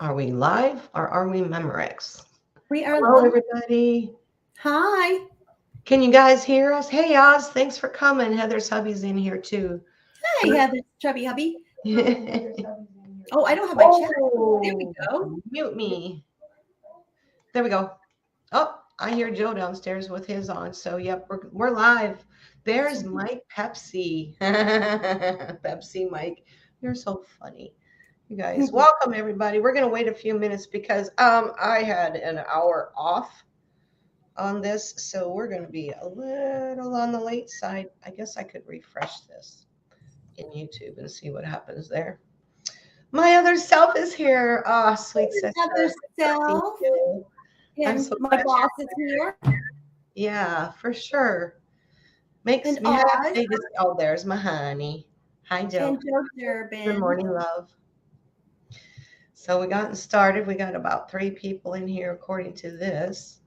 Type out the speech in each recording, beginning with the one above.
Are we live or are we Memorex? We are Hello, live. everybody. Hi. Can you guys hear us? Hey, Oz, thanks for coming. Heather's hubby's in here too. Hi, Heather, chubby hubby. Oh, I don't have my chat. There we Oh, go. mute me. There we go. Oh, I hear Joe downstairs with his on. So, yep, we're live. There's Mike Pepsi. Pepsi Mike. You're so funny. You guys, welcome everybody. We're gonna wait a few minutes because I had an hour off on this, so we're gonna be a little on the late side. I guess I could refresh this in YouTube and see what happens there. My other self is here. Ah, sweet sister. Heather See self. you. I'm And so my glad boss is you're here. here. Yeah, for sure. Makes And me Oz happy to. Oh, there's my honey. Hi, Joe. and Joe Good Durbin. morning, love. So we gotten started. We got about 3 people in here according to this.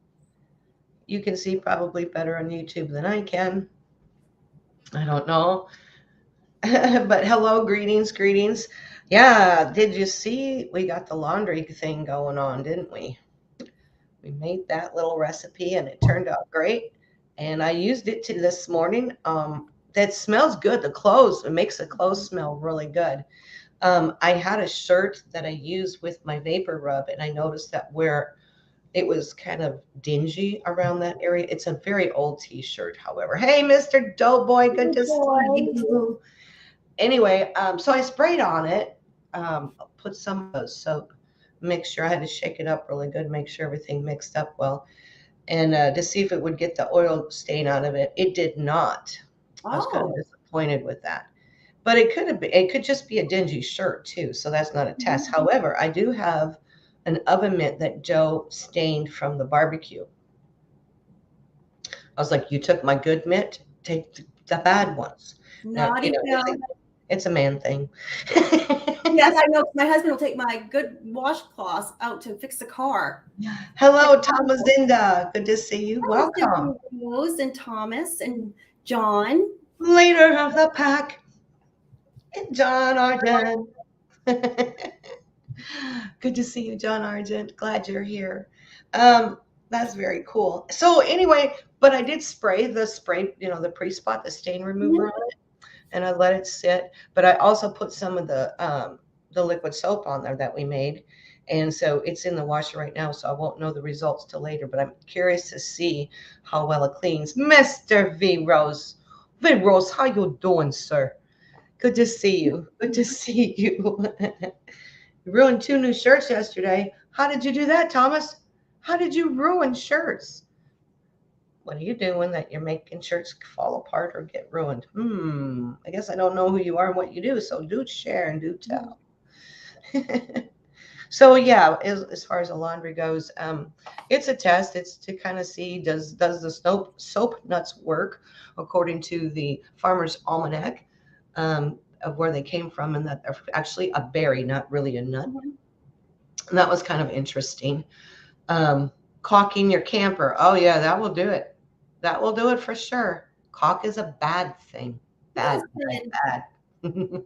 You can see probably better on YouTube than I can. I don't know. But hello, greetings, greetings. Yeah, did you see we got the laundry thing going on, didn't we? We made that little recipe and it turned out great. And I used it to this morning. That smells good. The clothes, it makes the clothes smell really good. I had a shirt that I used with my vapor rub, and I noticed that where it was kind of dingy around that area. It's a very old t-shirt, however. Hey, Mr. Doughboy, good to see Boy. you. Anyway, so I sprayed on it, put some of the soap mixture. I had to shake it up really good, make sure everything mixed up well, and to see if it would get the oil stain out of it. It did not. I was kind of Oh. disappointed with that. But it could have been, it could just be a dingy shirt too, so that's not a test. However, I do have an oven mitt that Joe stained from the barbecue. I was like, you took my good mitt, take the bad ones. Now, Naughty Joe. it's a man thing. Yes, I know. My husband will take my good washcloths out to fix the car. Hello, Thomasinda. Good to see you. Hi, Welcome. Mr. Rose and Thomas and John. Leader of the pack, John Arden. Good to see you, John Argent. Glad you're here. That's very cool. So anyway, but I did spray, the pre-spot, the stain remover on it, and I let it sit. But I also put some of the liquid soap on there that we made. And so it's in the washer right now, so I won't know the results till later, but I'm curious to see how well it cleans. Mr. V Rose. V Rose, how you doing, sir? Good to see you. Good to see you. You ruined 2 new shirts yesterday. How did you do that, Thomas? How did you ruin shirts? What are you doing that you're making shirts fall apart or get ruined? I guess I don't know who you are and what you do, so do share and do tell. So yeah, as far as the laundry goes, it's a test. It's to kind of see does the soap nuts work according to the Farmer's Almanac, of where they came from, and that they're actually a berry, not really a nut. And that was kind of interesting. Caulking your camper. Oh yeah, that will do it. That will do it for sure. Caulk is a bad thing. Bad, bad, bad.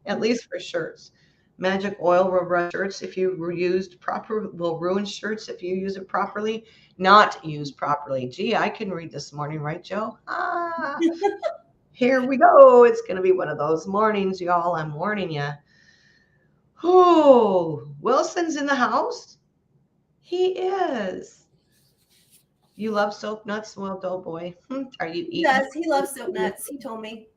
At least for shirts. Magic oil will run shirts if you were used proper. Will ruin shirts if you use it properly. Not used properly. Gee, I can read this morning, right, Joe? Ah, here we go. It's gonna be one of those mornings, y'all. I'm warning you. Oh, Wilson's in the house. He is. You love soap nuts? Well, Doughboy, are you He eating? does. He loves soap nuts. He told me.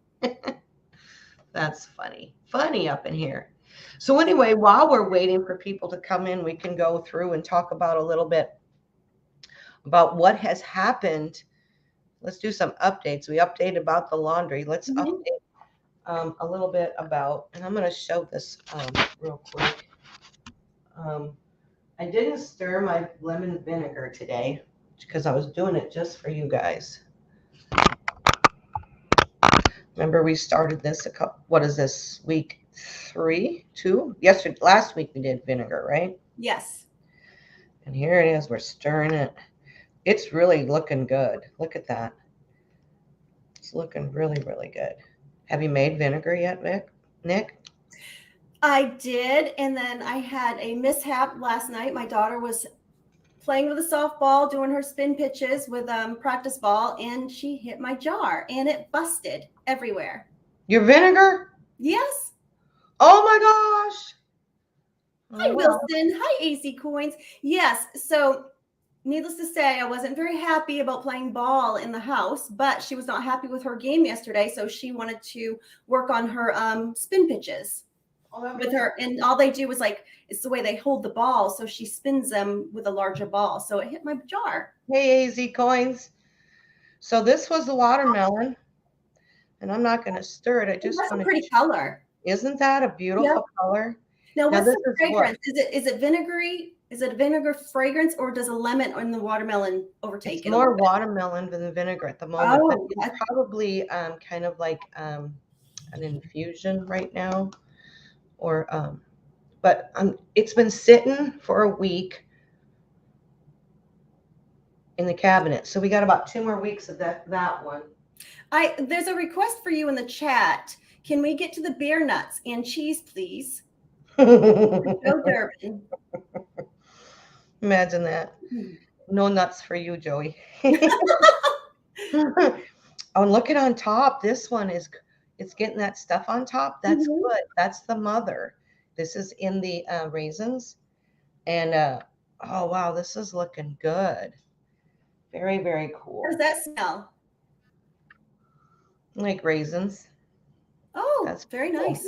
That's funny. Funny up in here. So anyway, while we're waiting for people to come in, we can go through and talk about a little bit about what has happened. Let's do some updates. We updated about the laundry. Let's update a little bit about, and I'm going to show this real quick. I didn't stir my lemon vinegar today because I was doing it just for you guys. Remember, we started this what is this, week 3, 2? Yesterday, last week we did vinegar, right? Yes. And here it is. We're stirring it. It's really looking good. Look at that. It's looking really, really good. Have you made vinegar yet, Nick? I did, and then I had a mishap last night. My daughter was playing with a softball, doing her spin pitches with practice ball, and she hit my jar, and it busted everywhere. Your vinegar? Yes. Oh my gosh. Hi, Oh well. Wilson. Hi, AC Coins. Yes. So, needless to say, I wasn't very happy about playing ball in the house, but she was not happy with her game yesterday, so she wanted to work on her spin pitches with her. And all they do is like, it's the way they hold the ball, so she spins them with a larger ball. So it hit my jar. Hey, AZ Coins. So this was the watermelon, and I'm not going to stir it. I just That's a want pretty to. color. Isn't that a beautiful color? Now, what's this the is what. fragrance? Is it vinegary? Is it a vinegar fragrance, or does a lemon on the watermelon overtake It's it? more watermelon than the vinegar at the moment, but Oh, it's probably kind of like an infusion right now, or but it's been sitting for a week in the cabinet, so we got about 2 more weeks of that one. There's a request for you in the chat. Can we get to the beer nuts and cheese, please? Joe Durbin. Imagine that. No nuts for you, Joey. Oh, and look at on top. This one it's getting that stuff on top. That's good. That's the mother. This is in the raisins. And oh, wow, this is looking good. Very, very cool. How does that smell? Like raisins. Oh, that's very cool. nice.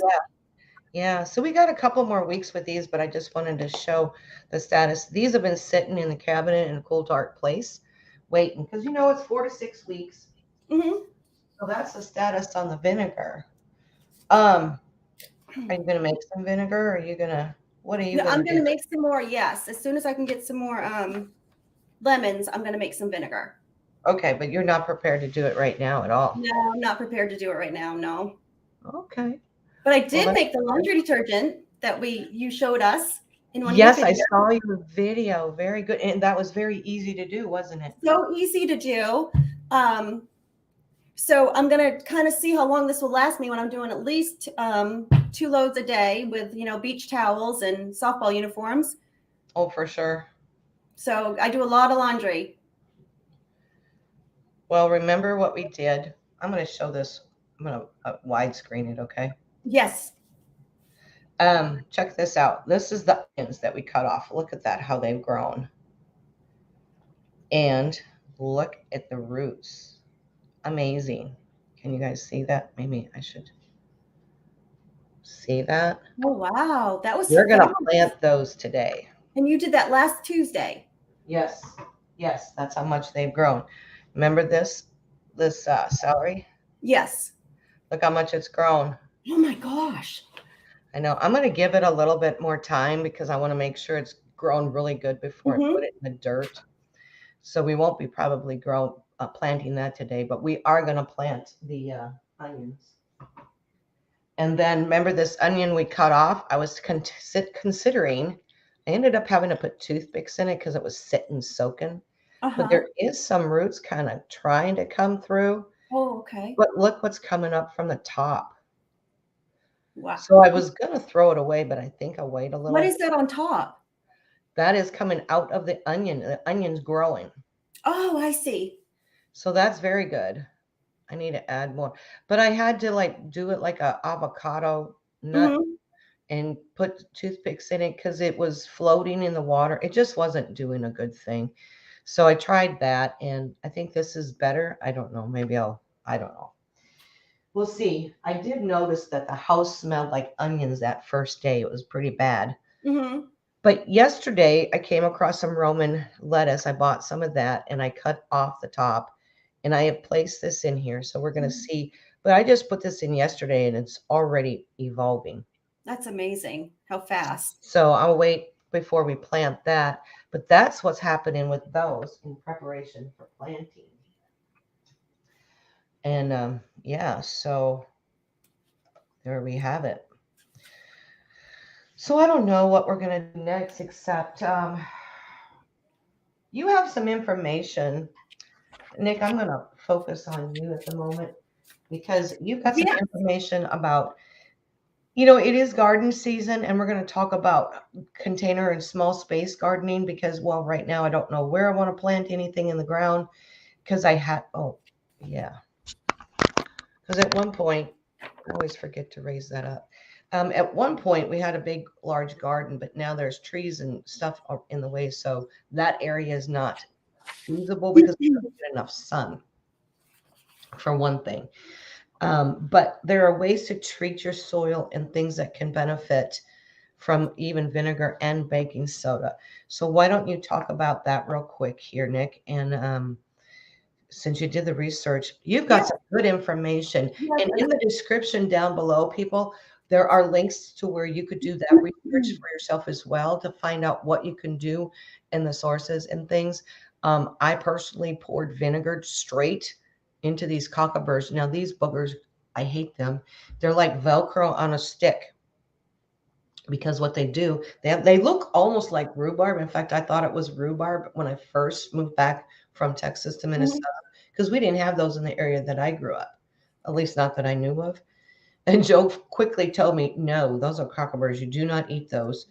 Yeah. So we got a couple more weeks with these, but I just wanted to show the status. These have been sitting in the cabinet in a cool, dark place, waiting, because it's 4 to 6 weeks. So that's the status on the vinegar. Are you gonna make some vinegar? Or are you gonna? What are you gonna do? I'm gonna make some more. Yes, as soon as I can get some more lemons, I'm gonna make some vinegar. Okay, but you're not prepared to do it right now at all. No, I'm not prepared to do it right now. No. Okay. But I did make the laundry detergent that you showed us in one. Yes, I saw your video. Very good, and that was very easy to do, wasn't it? So easy to do. So I'm gonna kind of see how long this will last me when I'm doing at least 2 loads a day with beach towels and softball uniforms. Oh, for sure. So I do a lot of laundry. Well, remember what we did. I'm going to show this. I'm going to widescreen it, okay? Yes. Check this out. This is the onions that we cut off. Look at that, how they've grown. And look at the roots. Amazing. Can you guys see that? Maybe I should see that. Oh, wow. That was. We're going to plant those today. And you did that last Tuesday. Yes. Yes, that's how much they've grown. Remember this celery? Yes. Look how much it's grown. Oh my gosh. I know. I'm going to give it a little bit more time because I want to make sure it's grown really good before I put it in the dirt. So we won't be probably planting that today, but we are going to plant the onions. And then remember this onion we cut off? I was considering, I ended up having to put toothpicks in it because it was sitting soaking. But there is some roots kind of trying to come through. Oh, okay. But look what's coming up from the top. Wow. So I was going to throw it away, but I think I'll wait a little. What is that on top? That is coming out of the onion. The onion's growing. Oh, I see. So that's very good. I need to add more. But I had to do it like a avocado nut and put toothpicks in it because it was floating in the water. It just wasn't doing a good thing. So I tried that, and I think this is better. I don't know. Maybe I don't know. We'll see. I did notice that the house smelled like onions that first day. It was pretty bad. But yesterday, I came across some Roman lettuce. I bought some of that, and I cut off the top, and I have placed this in here. So we're going to see. But I just put this in yesterday, and it's already evolving. That's amazing. How fast. So I'll wait before we plant that. But that's what's happening with those in preparation for planting. And yeah, so there we have it. So I don't know what we're going to do next, except you have some information. Nick, I'm going to focus on you at the moment because you've got some information about You know, it is garden season, and we're going to talk about container and small space gardening because, well, right now I don't know where I want to plant anything in the ground because yeah. Because at one point, I always forget to raise that up. At one point, we had a big, large garden, but now there's trees and stuff in the way. So that area is not feasible because we don't get enough sun, for one thing. But there are ways to treat your soil and things that can benefit from even vinegar and baking soda. So why don't you talk about that real quick here, Nick? And since you did the research, you've got Yeah. some good information. Yes. And in the description down below, people, there are links to where you could do that research for yourself as well to find out what you can do and the sources and things. I personally poured vinegar straight into these cockaburs. Now, these boogers, I hate them. They're like Velcro on a stick because what they do, they look almost like rhubarb. In fact, I thought it was rhubarb when I first moved back from Texas to Minnesota because we didn't have those in the area that I grew up, at least not that I knew of. And Joe quickly told me, no, those are cockaburs. You do not eat those.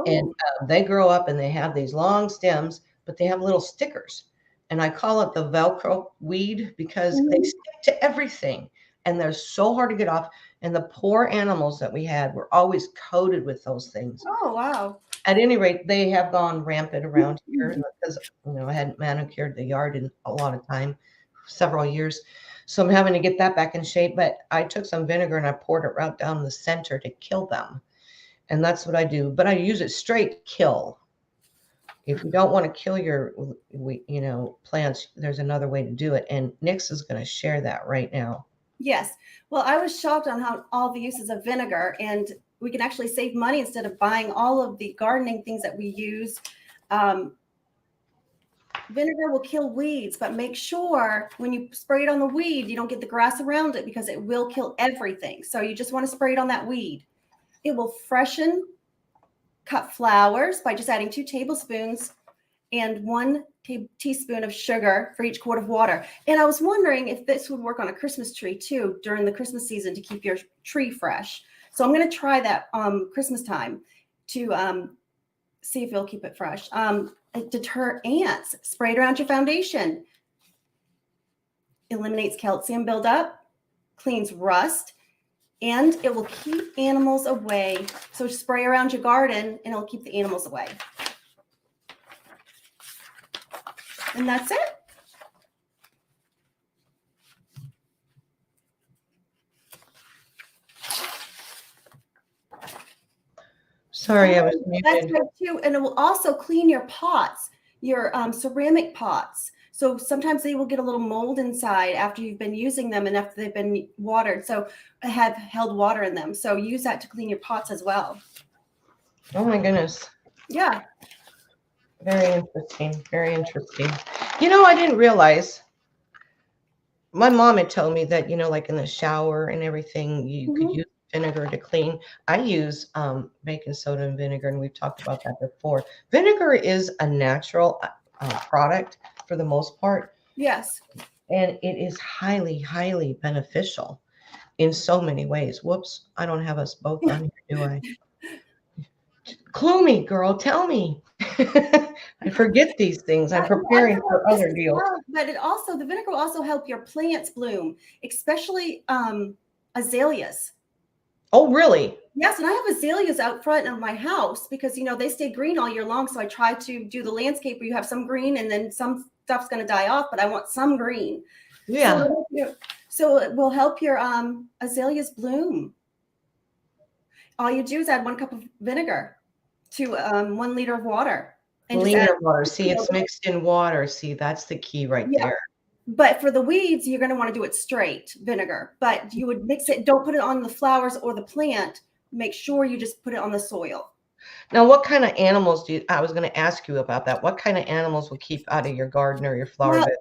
And Oh. they grow up and they have these long stems, but they have little stickers. And I call it the Velcro weed because they stick to everything. And they're so hard to get off. And the poor animals that we had were always coated with those things. Oh, wow. At any rate, they have gone rampant around here because I hadn't manicured the yard in a lot of time, several years. So I'm having to get that back in shape. But I took some vinegar and I poured it right down the center to kill them. And that's what I do. But I use it straight kill. If you don't want to kill your plants, there's another way to do it. And Nix is going to share that right now. Yes. Well, I was shocked on how all the uses of vinegar, and we can actually save money instead of buying all of the gardening things that we use. Vinegar will kill weeds, but make sure when you spray it on the weed, you don't get the grass around it because it will kill everything. So you just want to spray it on that weed. It will freshen cut flowers by just adding 2 tablespoons and 1 teaspoon of sugar for each quart of water. And I was wondering if this would work on a Christmas tree too during the Christmas season to keep your tree fresh. So I'm going to try that Christmas time to see if it'll keep it fresh. Deter ants. Spray it around your foundation. Eliminates calcium buildup, cleans rust, and it will keep animals away. So spray around your garden and it'll keep the animals away. And that's it. Sorry, I was muted. That's right too. And it will also clean your pots, your ceramic pots. So sometimes they will get a little mold inside after you've been using them and after they've been watered. So have held water in them. So use that to clean your pots as well. Oh my goodness. Yeah. Very interesting. Very interesting. I didn't realize. My mom had told me that, like in the shower and everything, you could use vinegar to clean. I use baking soda and vinegar, and we've talked about that before. Vinegar is a natural product for the most part. Yes. And it is highly, highly beneficial in so many ways. Whoops, I don't have us both on here, do I? Clue me, girl, tell me. I forget these things. I'm preparing for other deals. But the vinegar will also help your plants bloom, especially azaleas. Oh, really? Yes, and I have azaleas out front of my house because, they stay green all year long. So I try to do the landscape where you have some green and then some stuff's going to die off, but I want some green. Yeah. So it will help your azaleas bloom. All you do is add 1 cup of vinegar to 1 liter of water. And liter of water. See, it's mixed in water. See, that's the key right there. But for the weeds, you're going to want to do it straight, vinegar. But you would mix it. Don't put it on the flowers or the plant. Make sure you just put it on the soil. Now, what kind of animals I was going to ask you about that. What kind of animals will keep out of your garden or your flower bed?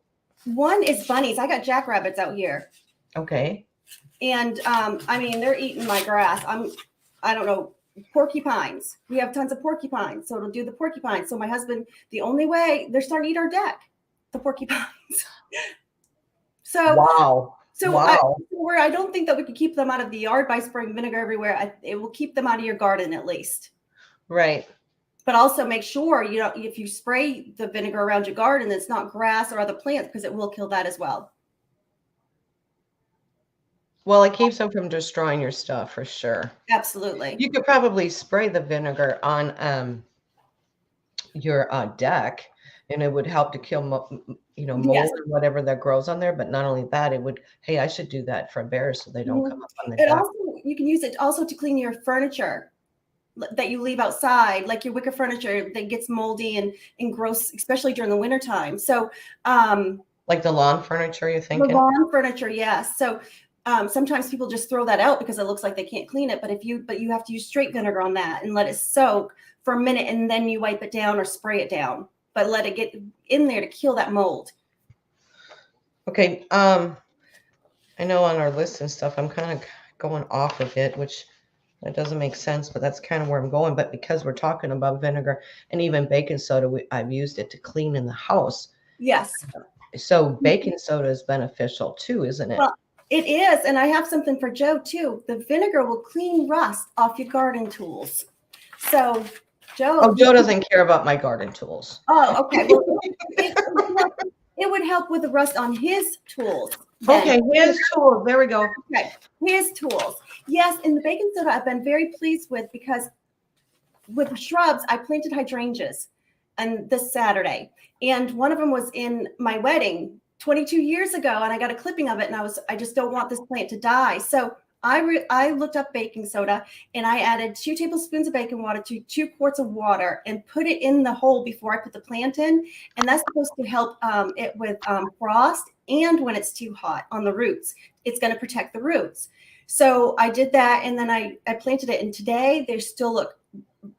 One is bunnies. I got jackrabbits out here. Okay. And they're eating my grass. I don't know, porcupines. We have tons of porcupines. So it'll do the porcupines. So my husband, the only way they're starting to eat our deck, the porcupines. So So Wow. where I don't think that we could keep them out of the yard by spraying vinegar everywhere. It will keep them out of your garden at least. Right. But also make sure, you know, if you spray the vinegar around your garden, it's not grass or other plants, because it will kill that as well. Well, it keeps them from destroying your stuff for sure. Absolutely. You could probably spray the vinegar on your deck, and it would help to kill mold Yes. or whatever that grows on there. But not only that, it would, hey, I should do that for bears so they don't come up on the It deck. also, you can use it also to clean your furniture that you leave outside, like your wicker furniture that gets moldy and gross, especially during the winter time. So like the lawn furniture, you're the thinking? lawn furniture, yes. So sometimes people just throw that out because it looks like they can't clean it. But you have to use straight vinegar on that and let it soak for a minute, and then you wipe it down or spray it down. But let it get in there to kill that mold. Okay. I know on our list and stuff, I'm kind of going off of it, which that doesn't make sense, but that's kind of where I'm going. But because we're talking about vinegar and even baking soda, I've used it to clean in the house. Yes. So baking soda is beneficial too, isn't it? Well, it is. And I have something for Joe too. The vinegar will clean rust off your garden tools. So Joe doesn't care about my garden tools. Oh, okay. Well, it would help with the rust on his tools. Then. Okay, his tools. There we go. Okay, his tools. Yes, and the baking soda I've been very pleased with, because with shrubs, I planted hydrangeas and this Saturday. And one of them was in my wedding 22 years ago, and I got a clipping of it, and I just don't want this plant to die. So I looked up baking soda, and I added 2 tablespoons of baking water to 2 quarts of water and put it in the hole before I put the plant in. And that's supposed to help it with frost, and when it's too hot on the roots, it's going to protect the roots. So I did that, and then I planted it. And today they still look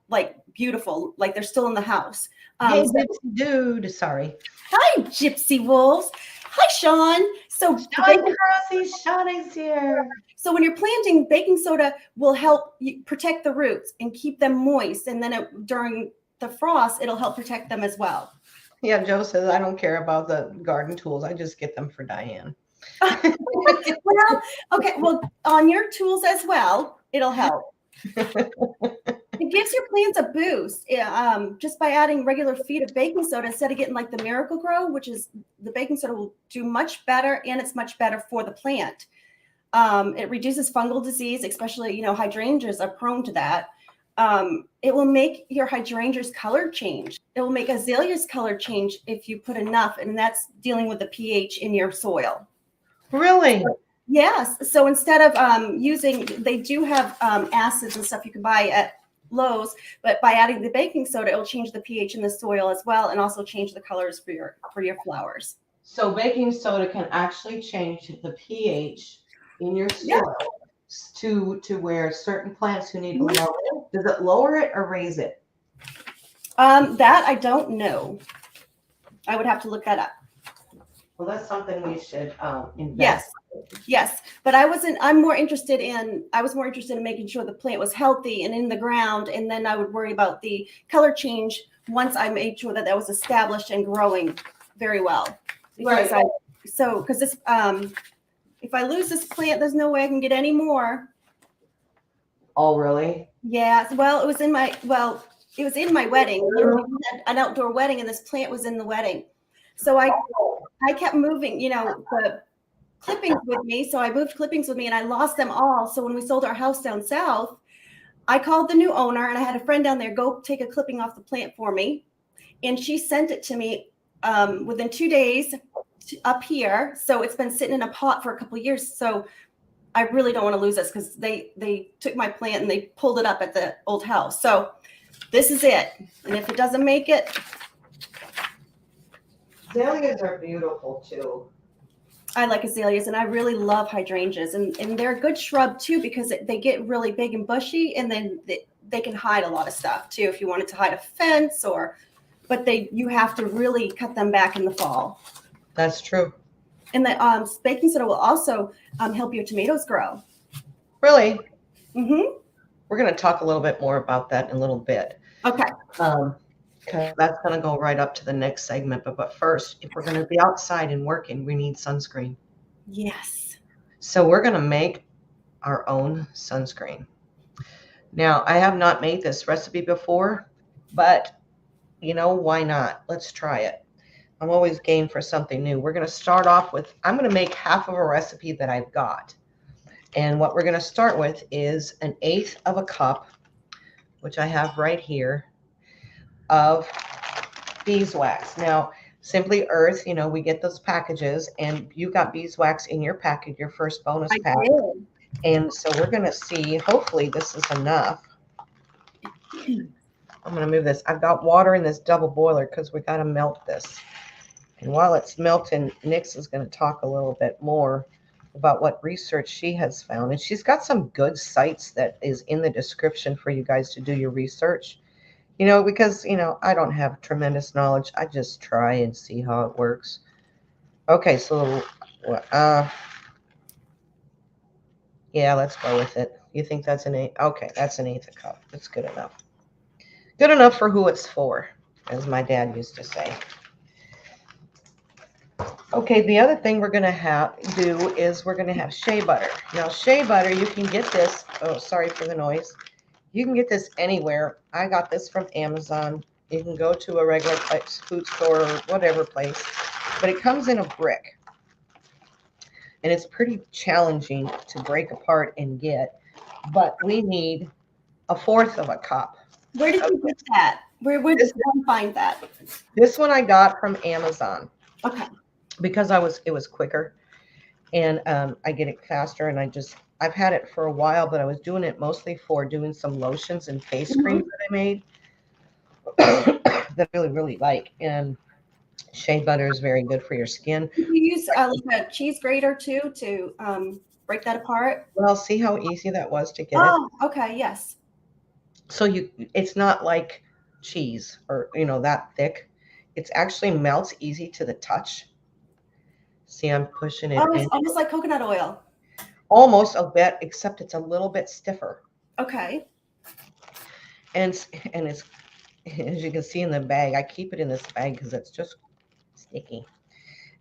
like beautiful, like they're still in the house. Hey, gypsy dude. Sorry. Hi, Gypsy Wolves. Hi, Sean. So Hi, Crossy. Sean is here. So when you're planting, baking soda will help you protect the roots and keep them moist. And then during the frost, it'll help protect them as well. Yeah, Joe says, I don't care about the garden tools. I just get them for Diane. Well, okay. Well, on your tools as well, it'll help. It gives your plants a boost just by adding regular feed of baking soda instead of getting like the Miracle-Gro, which is the baking soda will do much better, and it's much better for the plant. It reduces fungal disease, especially, hydrangeas are prone to that. It will make your hydrangeas color change. It will make azaleas color change if you put enough, and that's dealing with the pH in your soil. Really? Yes. So instead of they do have acids and stuff you can buy at Lowe's, but by adding the baking soda, it will change the pH in the soil as well, and also change the colors for your flowers. So baking soda can actually change the pH in your soil to where certain plants who need to lower it. Does it lower it or raise it? That I don't know. I would have to look that up. Well, that's something we should invest. Yes. But I was more interested in making sure the plant was healthy and in the ground. And then I would worry about the color change once I made sure that was established and growing very well. Because right. Because this, if I lose this plant, there's no way I can get any more. Oh, really? Yeah. Well, it was in my wedding. Literally an outdoor wedding, and this plant was in the wedding. So I kept moving, the clippings with me. So I moved clippings with me, and I lost them all. So when we sold our house down south, I called the new owner, and I had a friend down there go take a clipping off the plant for me. And she sent it to me within 2 days up here. So it's been sitting in a pot for a couple of years. So I really don't want to lose this, because they took my plant and they pulled it up at the old house. So this is it. And if it doesn't make it. Azaleas are beautiful too. I like azaleas, and I really love hydrangeas, and they're a good shrub too, because they get really big and bushy, and then they can hide a lot of stuff too if you wanted to hide a fence but you have to really cut them back in the fall. That's true. And the baking soda will also help your tomatoes grow. Really? Mm-hmm. We're going to talk a little bit more about that in a little bit. Okay. Because that's going to go right up to the next segment. But first, if we're going to be outside and working, we need sunscreen. Yes. So we're going to make our own sunscreen. Now, I have not made this recipe before, but why not? Let's try it. I'm always game for something new. We're going to start off with, I'm going to make half of a recipe that I've got. And what we're going to start with is 1/8 of a cup, which I have right here, of beeswax. Now, Simply Earth, we get those packages, and you got beeswax in your package, your first bonus pack. did. And so we're going to see, hopefully this is enough. I'm going to move this. I've got water in this double boiler because we got to melt this. And while it's melting, Nix is going to talk a little bit more about what research she has found. And she's got some good sites that is in the description for you guys to do your research. Because, I don't have tremendous knowledge. I just try and see how it works. Okay, so, yeah, let's go with it. You think that's an 8? Okay, that's 1/8 a cup. That's good enough. Good enough for who it's for, as my dad used to say. Okay, the other thing we're going to do is we're going to have shea butter. Now, shea butter, you can get this. Oh, sorry for the noise. You can get this anywhere. I got this from Amazon. You can go to a regular place, food store or whatever place, but it comes in a brick. And it's pretty challenging to break apart and get, but we need 1/4 of a cup. Where did you get that? Where did one find that? This one I got from Amazon. Okay. Because it was quicker, and I get it faster, and I've had it for a while, but I was doing it mostly for doing some lotions and face creams that I made that I really, really like. And shea butter is very good for your skin. Do you use like a cheese grater too to break that apart? Well, see how easy that was to get it? Oh, okay, yes. So it's not like cheese or, that thick. It's actually melts easy to the touch. See, I'm pushing it in. It's almost like coconut oil. Almost a bit, except it's a little bit stiffer. Okay. And it's, as you can see in the bag, I keep it in this bag because it's just sticky.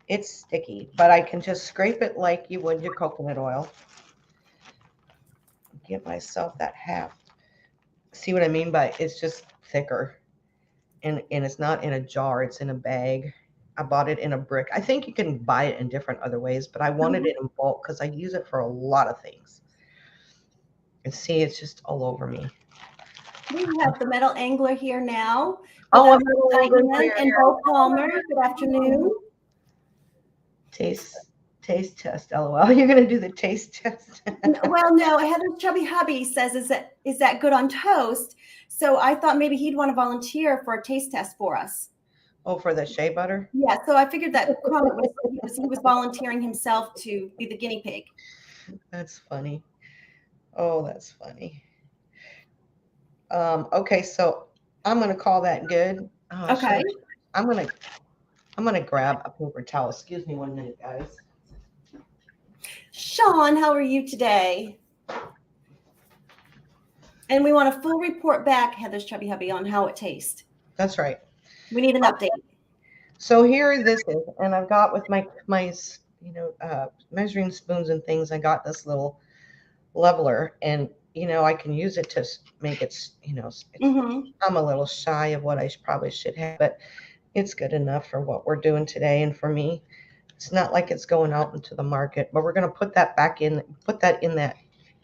It's sticky, but I can just scrape it like you would your coconut oil. Give myself that half. See what I mean by it's just thicker. And it's not in a jar, it's in a bag. I bought it in a brick. I think you can buy it in different other ways, but I wanted it in bulk because I use it for a lot of things. And see, it's just all over me. We have the metal angler here now. Oh, Diane and Bo Palmer. Good afternoon. Taste test, LOL. You're gonna do the taste test. Well, no, Heather's chubby hubby says, is that good on toast? So I thought maybe he'd want to volunteer for a taste test for us. Oh, for the shea butter? Yeah, so I figured that comment he was volunteering himself to be the guinea pig. That's funny. Oh, that's funny. Okay, so I'm gonna call that good. Oh, okay. Sure. I'm gonna grab a paper towel. Excuse me 1 minute, guys. Sean, how are you today? And we want a full report back, Heather's chubby hubby, on how it tastes. That's right. We need an update. So here this is, and I've got with my measuring spoons and things. I got this little leveler, and I can use it to make it. I'm a little shy of what I probably should have, but it's good enough for what we're doing today, and for me. It's not like it's going out into the market, but we're going to put that in that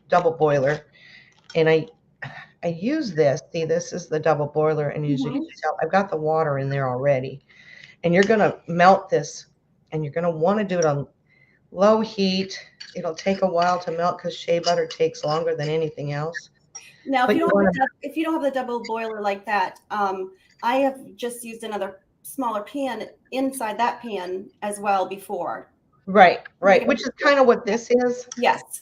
double boiler. And I use this. See, this is the double boiler. And as you can tell, I've got the water in there already. And you're going to melt this, and you're going to want to do it on low heat. It'll take a while to melt because shea butter takes longer than anything else. Now, if you don't have the double boiler like that, I have just used another smaller pan inside that pan as well before. Right, which is kind of what this is. Yes.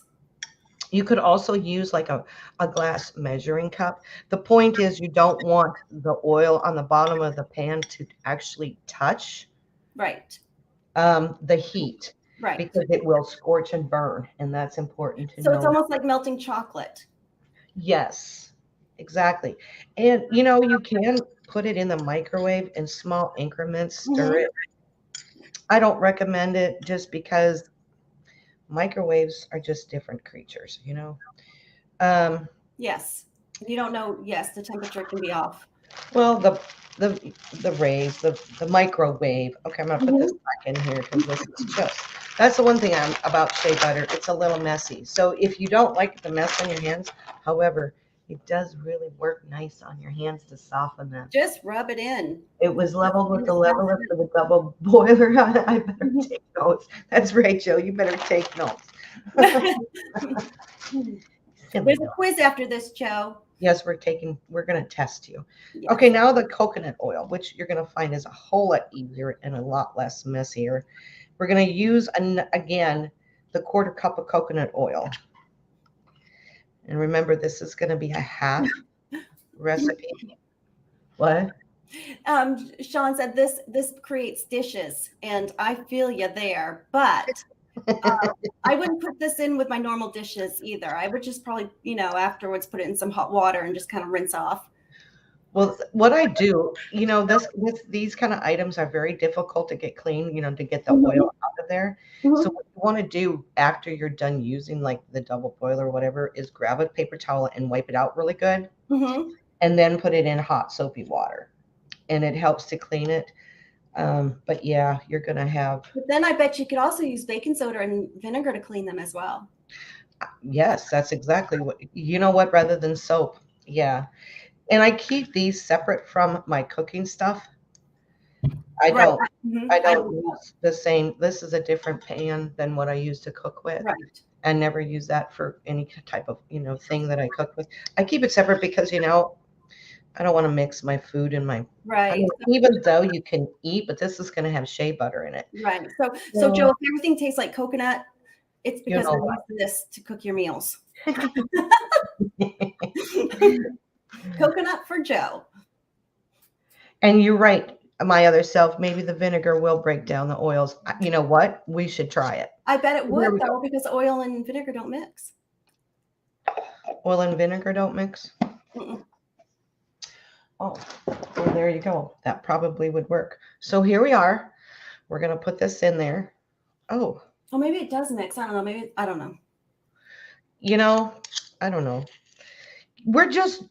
You could also use like a glass measuring cup. The point is you don't want the oil on the bottom of the pan to actually touch the heat. Right. Because it will scorch and burn, and that's important to know. So it's almost like melting chocolate. Yes, exactly. And you can put it in the microwave in small increments, stir it. I don't recommend it just because Microwaves are just different creatures, you know. Um, Yes. You don't know. Yes, the temperature can be off. well, the the rays, the microwave. Okay, I'm gonna put this Mhm. back in here because this is just. That's the one thing I'm about shea butter. It's a little messy. So if you don't like the mess on your hands, however, it does really work nice on your hands to soften them. Just rub it in. It was leveled with And the it's leveler for the double boiler. I better not- take notes. That's right, Joe. You better take notes. Silly There's a dog. quiz after this, Joe. Yes, we're going to test you. Yes. Okay, now the coconut oil, which you're going to find is a whole lot easier and a lot less messier. We're going to use, again, the 1/4 cup of coconut oil. And remember, this is going to be a half recipe. What? Sean said this creates dishes, and I feel you there. But I wouldn't put this in with my normal dishes either. I would just probably, afterwards put it in some hot water and just kind of rinse off. Well, what I do, these kind of items are very difficult to get clean, to get the Mhm. oil out of there. So Mhm. what you want to do after you're done using like the double boil or whatever is grab a paper towel and wipe it out really good Mhm. and then put it in hot soapy water. And it helps to clean it. But yeah, you're gonna have, But then I bet you could also use baking soda and vinegar to clean them as well. yes, that's exactly what, you know what, rather than soap. Yeah. And I keep these separate from my cooking stuff. I Right. don't Mhm. I don't use the same. This is a different pan than what I use to cook with. Right. I never use that for any type of, thing that I cook with. I keep it separate because, I don't want to mix my food and I Right. mean, even though you can eat, but this is going to have shea butter in it. Right. So So, Joe, if everything tastes like coconut, it's you because know we're using this to cook your meals. what? Coconut for Joe. And you're right. My other self, maybe the vinegar will break down the oils. You know what? We should try it. I bet it Here would we go. though, because oil and vinegar don't mix. Oil and vinegar don't mix. Mm-mm. Oh, well, there you go. That probably would work. So here we are. We're going to put this in there. Oh, Oh, maybe it does mix. I don't know. Maybe I don't know. you know, I don't know. We're just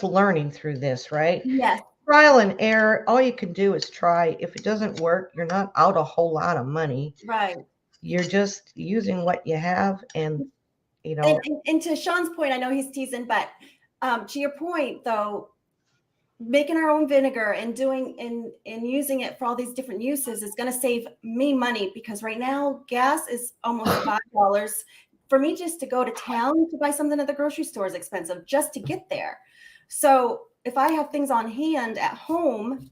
learning through this, right? Yes. Trial and error. All you can do is try. If it doesn't work, you're not out a whole lot of money. Right. You're just using what you have and you And, know, and, and to Sean's point, I know he's teasing, but to your point though, making our own vinegar and doing and using it for all these different uses is going to save me money because right now gas is almost $5 for me just to go to town to buy something at the grocery store is expensive just to get there. So if I have things on hand at home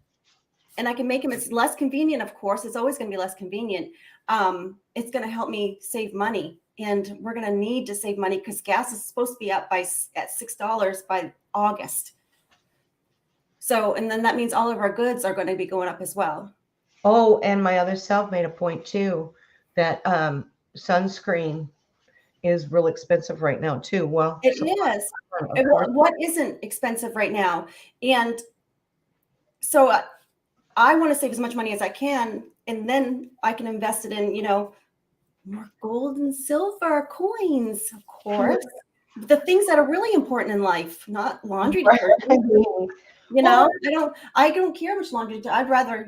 and I can make them, it's less convenient, of course, it's always going to be less convenient. It's going to help me save money, and we're going to need to save money because gas is supposed to be up at $6 by August. So, and then that means all of our goods are going to be going up as well. oh, and my other self made a point too that sunscreen is real expensive right now too. Well, It so is. of course, What isn't expensive right now? And so I want to save as much money as I can, and then I can invest it in, more gold and silver coins, of course. The things that are really important in life, not laundry detergent. Well, I don't care much laundry. I'd rather,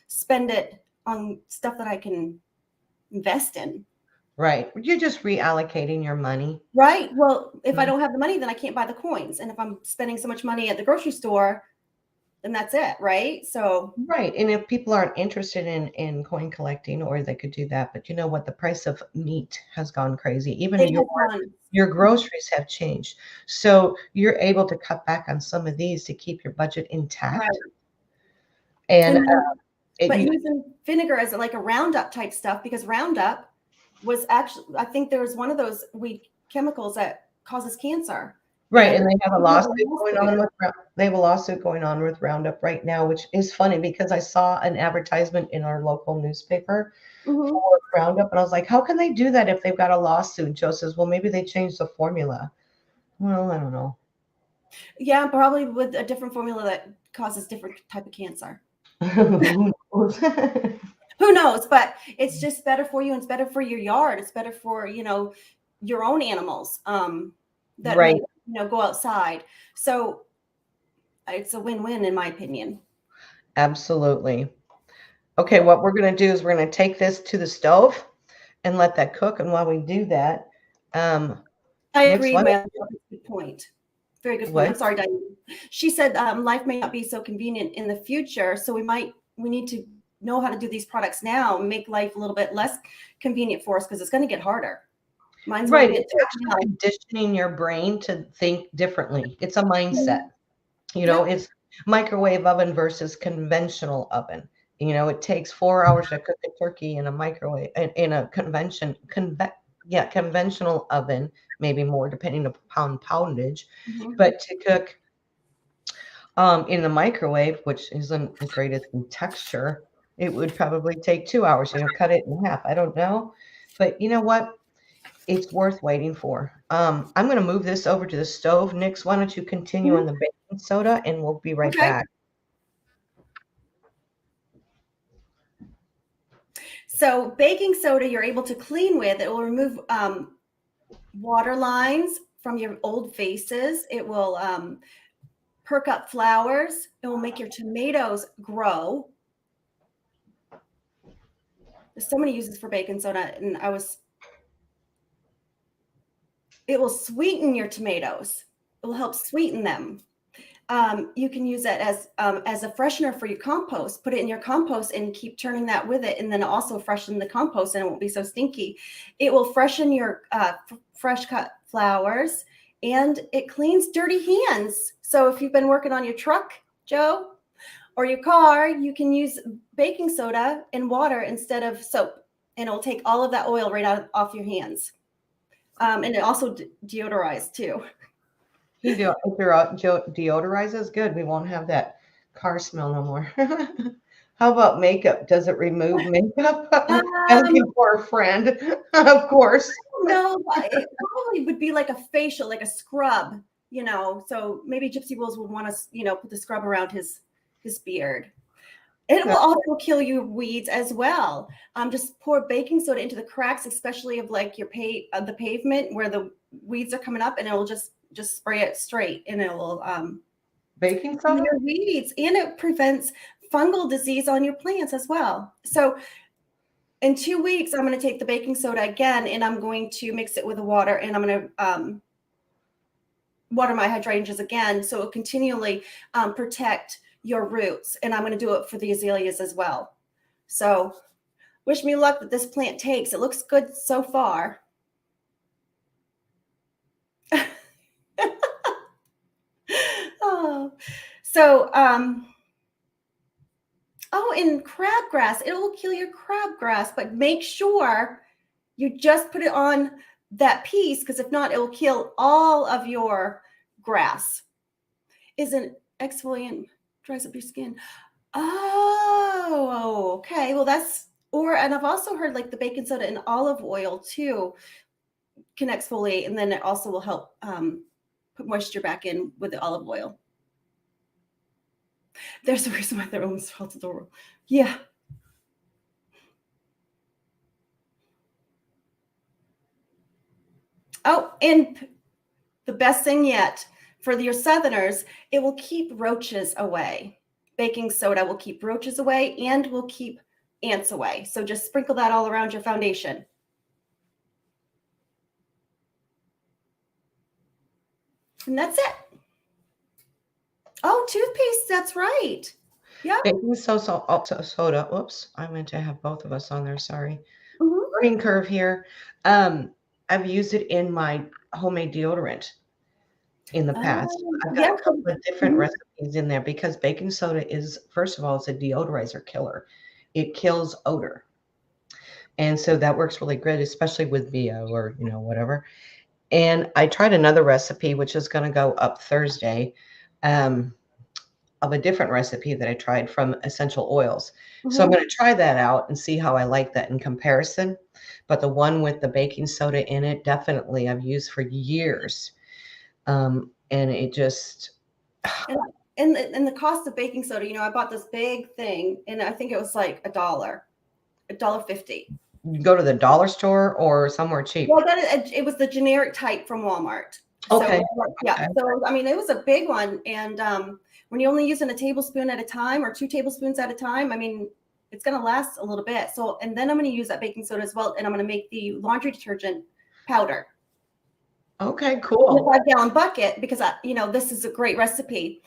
spend it on stuff that I can invest in. right. You're just reallocating your money. Right. Well, if I Mhm. don't have the money, then I can't buy the coins. And if I'm spending so much money at the grocery store, then that's it. Right. So, Right. And if people aren't interested in coin collecting, or they could do that, but you know what? The price of meat has gone crazy. Even it your has gone. your groceries have changed. So you're able to cut back on some of these to keep your budget intact. Right. And And it, but you, using vinegar as like a Roundup type stuff, because Roundup was actually, I think there was one of those weed chemicals that causes cancer. right, And and they have a we have a lawsuit going on lawsuit. with they have a lawsuit going on with Roundup right now, which is funny because I saw an advertisement in our local newspaper Mhm. for Roundup, and I was like, how can they do that if they've got a lawsuit? Joe says, well, maybe they changed the formula. Well, I don't know. Yeah, probably with a different formula that causes different type of cancer. Who knows? Who knows? But it's just better for you, and it's better for your yard. It's better for, your own animals that may, Right. go outside. So it's a win-win in my opinion. Absolutely. Okay, what we're going to do is we're going to take this to the stove and let that cook. And while we do that, I Nick's agree, one. man. Good point. Very good point. What? I'm sorry, Diane. She said life may not be so convenient in the future, so we need to know how to do these products now and make life a little bit less convenient for us because it's going to get harder. Mine's a little Right. bit It's tough now. actually conditioning your brain to think differently. It's a mindset. Yep. It's microwave oven versus conventional oven. It takes 4 hours to cook a turkey in a microwave in a conventional oven, maybe more depending upon poundage. Mhm. But to cook in the microwave, which isn't as great as in texture, it would probably take 2 hours. Cut it in half. I don't know, but you know what? It's worth waiting for. I'm going to move this over to the stove. Nix, why don't you continue on Mhm. the baking soda, and we'll be right Okay. back. So baking soda, you're able to clean with. It will remove water lines from your old vases. It will perk up flowers. It will make your tomatoes grow. There's so many uses for baking soda, and it will sweeten your tomatoes. It will help sweeten them. You can use it as a freshener for your compost. Put it in your compost and keep turning that with it, and then also freshen the compost, and it won't be so stinky. It will freshen your fresh cut flowers, and it cleans dirty hands. So if you've been working on your truck, Joe, or your car, you can use baking soda and water instead of soap, and it'll take all of that oil right off your hands. And it also deodorizes too. He deodorizes. Good. We won't have that car smell no more. How about makeup? Does it remove makeup? Um, Asking for a friend, of course. no, it probably would be like a facial, like a scrub, So maybe Gypsy Wolves would want to, put the scrub around his beard. It will also kill your weeds as well. Just pour baking soda into the cracks, especially of like your the pavement where the weeds are coming up, and it will just spray it straight, and it will Baking kill soda? your weeds, and it prevents fungal disease on your plants as well. So in 2 weeks, I'm going to take the baking soda again, and I'm going to mix it with the water, and I'm going to water my hydrangeas again, so it will continually protect your roots. And I'm going to do it for the azaleas as well. So wish me luck that this plant takes. It looks good so far. Oh, so and crabgrass, it will kill your crabgrass, but make sure you just put it on that piece, because if not, it will kill all of your grass. Is an exfoliant, dries up your skin. Oh, okay. Well, and I've also heard like the baking soda and olive oil too can exfoliate, and then it also will help put moisture back in with the olive oil. There's a reason why they're almost felt the door. Yeah. Oh, and the best thing yet for your southerners, it will keep roaches away. Baking soda will keep roaches away and will keep ants away. So just sprinkle that all around your foundation. And that's it. Oh, toothpaste. That's right. Yep. Baking soda. Whoops. I meant to have both of us on there. Sorry. Mm-hmm. Learning curve here. I've used it in my homemade deodorant in the past. I've got Yeah. a couple of different Mhm. recipes in there because baking soda is, first of all, it's a deodorizer killer. It kills odor. And so that works really good, especially with VO or, whatever. And I tried another recipe, which is going to go up Thursday, of a different recipe that I tried from essential oils. So I'm Mhm. going to try that out and see how I like that in comparison. But the one with the baking soda in it, definitely I've used for years. And it just, And the cost of baking soda, I bought this big thing, and I think it was like $1. $1.50. You go to the dollar store or somewhere cheap? Well, it was the generic type from Walmart. Okay. So, yeah. Okay. So, I mean, it was a big one. And when you're only using a tablespoon at a time or 2 tablespoons at a time, I mean, it's going to last a little bit. So, and then I'm going to use that baking soda as well. And I'm going to make the laundry detergent powder. Okay, cool. In a 5-gallon bucket, because this is a great recipe.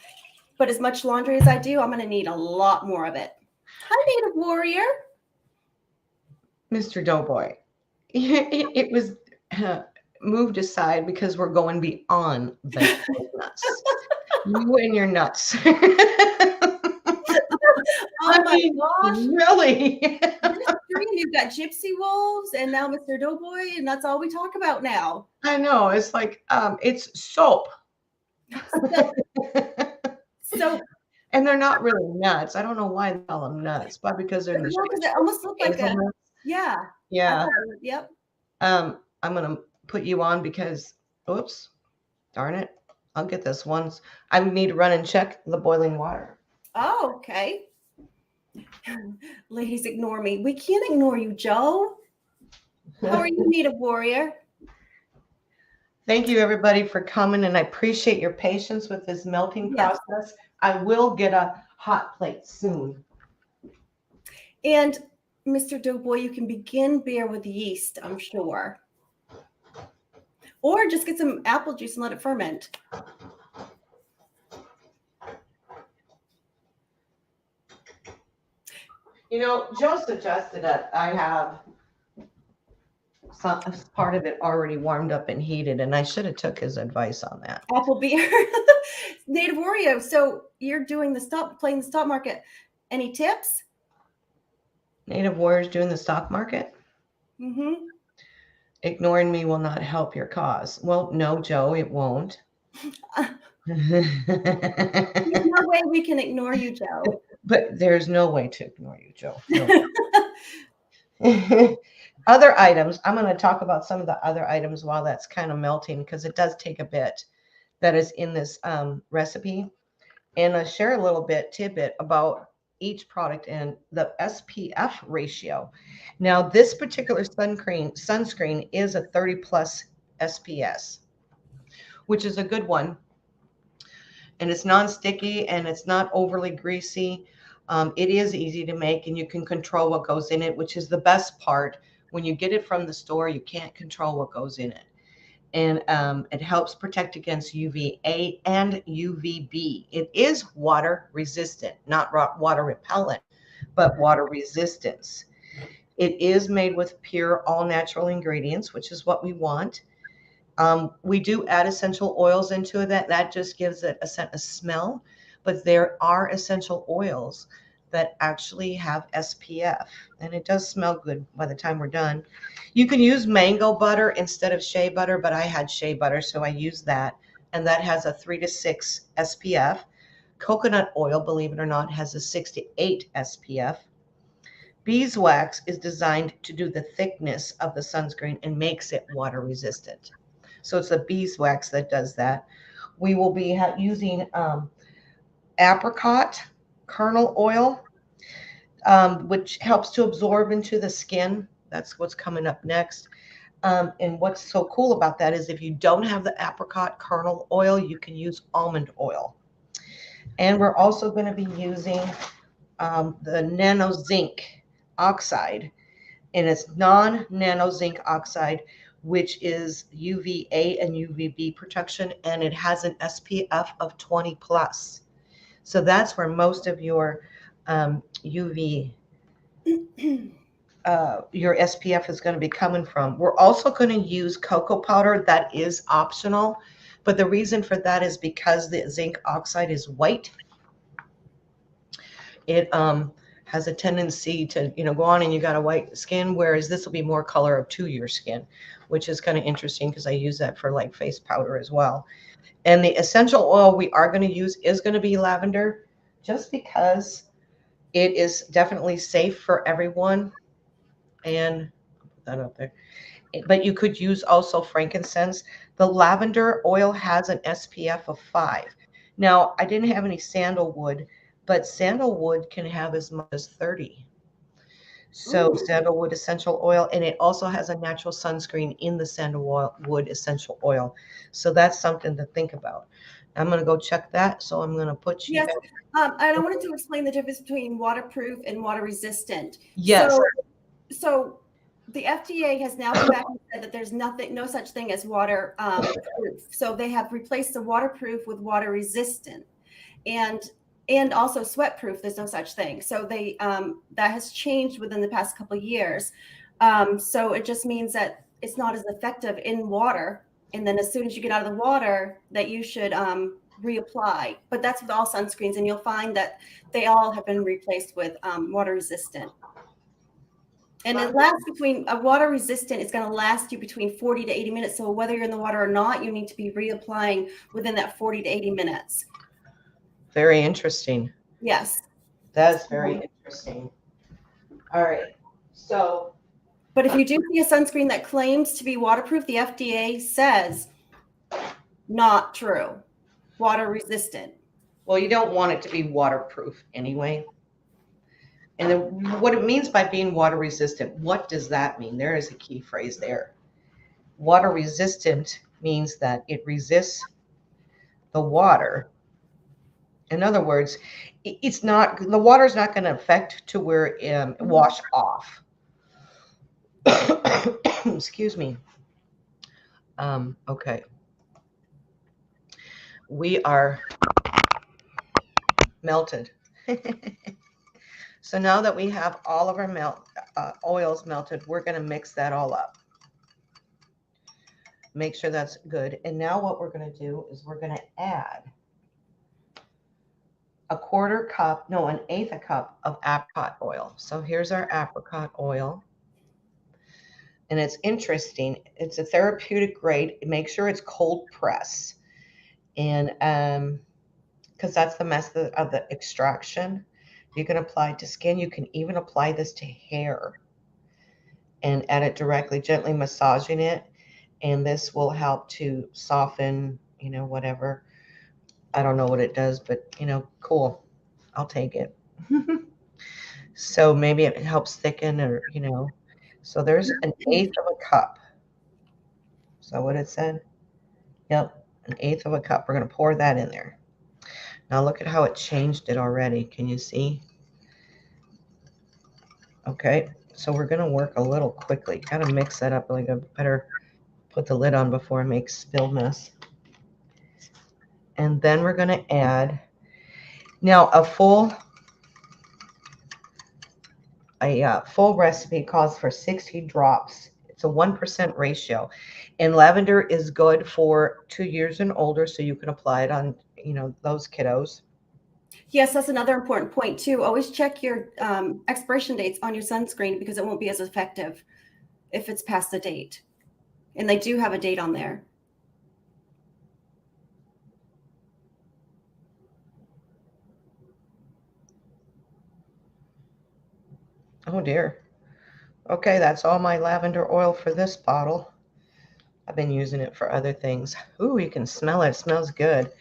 But as much laundry as I do, I'm going to need a lot more of it. Hi, Native Warrior. Mr. Doughboy, it was moved aside because we're going beyond the nuts. You and your nuts. Oh my gosh. Really? You've got Gypsy Wolves and now Mr. Doughboy, and that's all we talk about now. I know. It's like, it's soap. So, and they're not really nuts. I don't know why they call them nuts, but because they're in the shape. Because it almost looked like a, yeah. Yeah. Yep. I'm going to put you on because, oops, darn it. I'll get this once. I need to run and check the boiling water. Oh, okay. Ladies, ignore me. We can't ignore you, Joe. How are you, Native Warrior? Thank you, everybody, for coming, and I appreciate your patience with this melting process. I will get a hot plate soon. And Mr. Doughboy, you can begin beer with yeast, I'm sure. Or just get some apple juice and let it ferment. Joe suggested that I have some part of it already warmed up and heated, and I should have took his advice on that. Apple beer. Native Warrior, so you're playing the stock market. Any tips? Native Warrior's doing the stock market? Mm-hmm. Ignoring me will not help your cause. Well, no, Joe, it won't. There's no way we can ignore you, Joe. But there's no way to ignore you, Joe. No. Other items. I'm going to talk about some of the other items while that's kind of melting because it does take a bit that is in this recipe. And I'll share a little tidbit about each product and the SPF ratio. Now, this particular sunscreen is a 30 plus SPS, which is a good one. And it's non-sticky and it's not overly greasy. It is easy to make and you can control what goes in it, which is the best part. When you get it from the store, you can't control what goes in it. And it helps protect against UVA and UVB. It is water resistant, not water repellent, but water resistance. It is made with pure all natural ingredients, which is what we want. We do add essential oils into it. That just gives it a smell, but there are essential oils that actually have SPF, and it does smell good by the time we're done. You can use mango butter instead of shea butter, but I had shea butter, so I used that, and that has a 3 to 6 SPF. Coconut oil, believe it or not, has a 6 to 8 SPF. Beeswax is designed to do the thickness of the sunscreen and makes it water resistant. So it's the beeswax that does that. We will be using apricot kernel oil, which helps to absorb into the skin. That's what's coming up next. And what's so cool about that is if you don't have the apricot kernel oil, you can use almond oil. And we're also going to be using the nano zinc oxide, and it's non-nano zinc oxide, which is UVA and UVB protection, and it has an SPF of 20 plus. So that's where most of your your SPF is going to be coming from. We're also going to use cocoa powder. That is optional, but the reason for that is because the zinc oxide is white. It has a tendency to, go on and you got a white skin, whereas this will be more color to your skin, which is kind of interesting because I use that for like face powder as well. And the essential oil we are going to use is going to be lavender, just because it is definitely safe for everyone. And I'll put that up there. But you could use also frankincense. The lavender oil has an SPF of 5. Now, I didn't have any sandalwood, but sandalwood can have as much as 30. So sandalwood essential oil, and it also has a natural sunscreen in the sandalwood essential oil. So that's something to think about. I'm going to go check that. So I'm going to put you Yes. guys. And I wanted to explain the difference between waterproof and water resistant. Yes. So the FDA has now come back and said that there's no such thing as water proof. So they have replaced the waterproof with water resistant, and also sweat proof. There's no such thing. So they that has changed within the past couple of years. So it just means that it's not as effective in water. And then as soon as you get out of the water, that you should reapply. But that's with all sunscreens, and you'll find that they all have been replaced with water resistant. And it lasts between a water resistant is going to last you between 40 to 80 minutes. So whether you're in the water or not, you need to be reapplying within that 40 to 80 minutes. Very interesting. Yes. That's very interesting. All right. So. But if you do see a sunscreen that claims to be waterproof, the FDA says not true. Water resistant. Well, you don't want it to be waterproof anyway. And then what it means by being water resistant, what does that mean? There is a key phrase there. Water resistant means that it resists the water. In other words, it's not, the water is not going to affect to where it wash off. Excuse me. Okay. We are melted. So now that we have all of our oils melted, we're going to mix that all up. Make sure that's good. And now what we're going to do is we're going to add an eighth a cup of apricot oil. So here's our apricot oil. And it's interesting. It's a therapeutic grade. Make sure it's cold press. And because that's the method of the extraction. You can apply to skin. You can even apply this to hair and add it directly, gently massaging it. And this will help to soften, whatever. I don't know what it does, but, cool. I'll take it. So maybe it helps thicken or, So there's an eighth of a cup. So what it said? Yep, an eighth of a cup. We're going to pour that in there. Now look at how it changed it already. Can you see? Okay, so we're going to work a little quickly. Kind of mix that up. Like I better put the lid on before I make spill mess. And then we're going to add, now a full recipe calls for 60 drops. It's a 1% ratio. And lavender is good for 2 years and older, so you can apply it on, those kiddos. Yes, that's another important point too. Always check your expiration dates on your sunscreen because it won't be as effective if it's past the date. And they do have a date on there. Oh dear. Okay, that's all my lavender oil for this bottle. I've been using it for other things. Ooh, you can smell it. It smells good.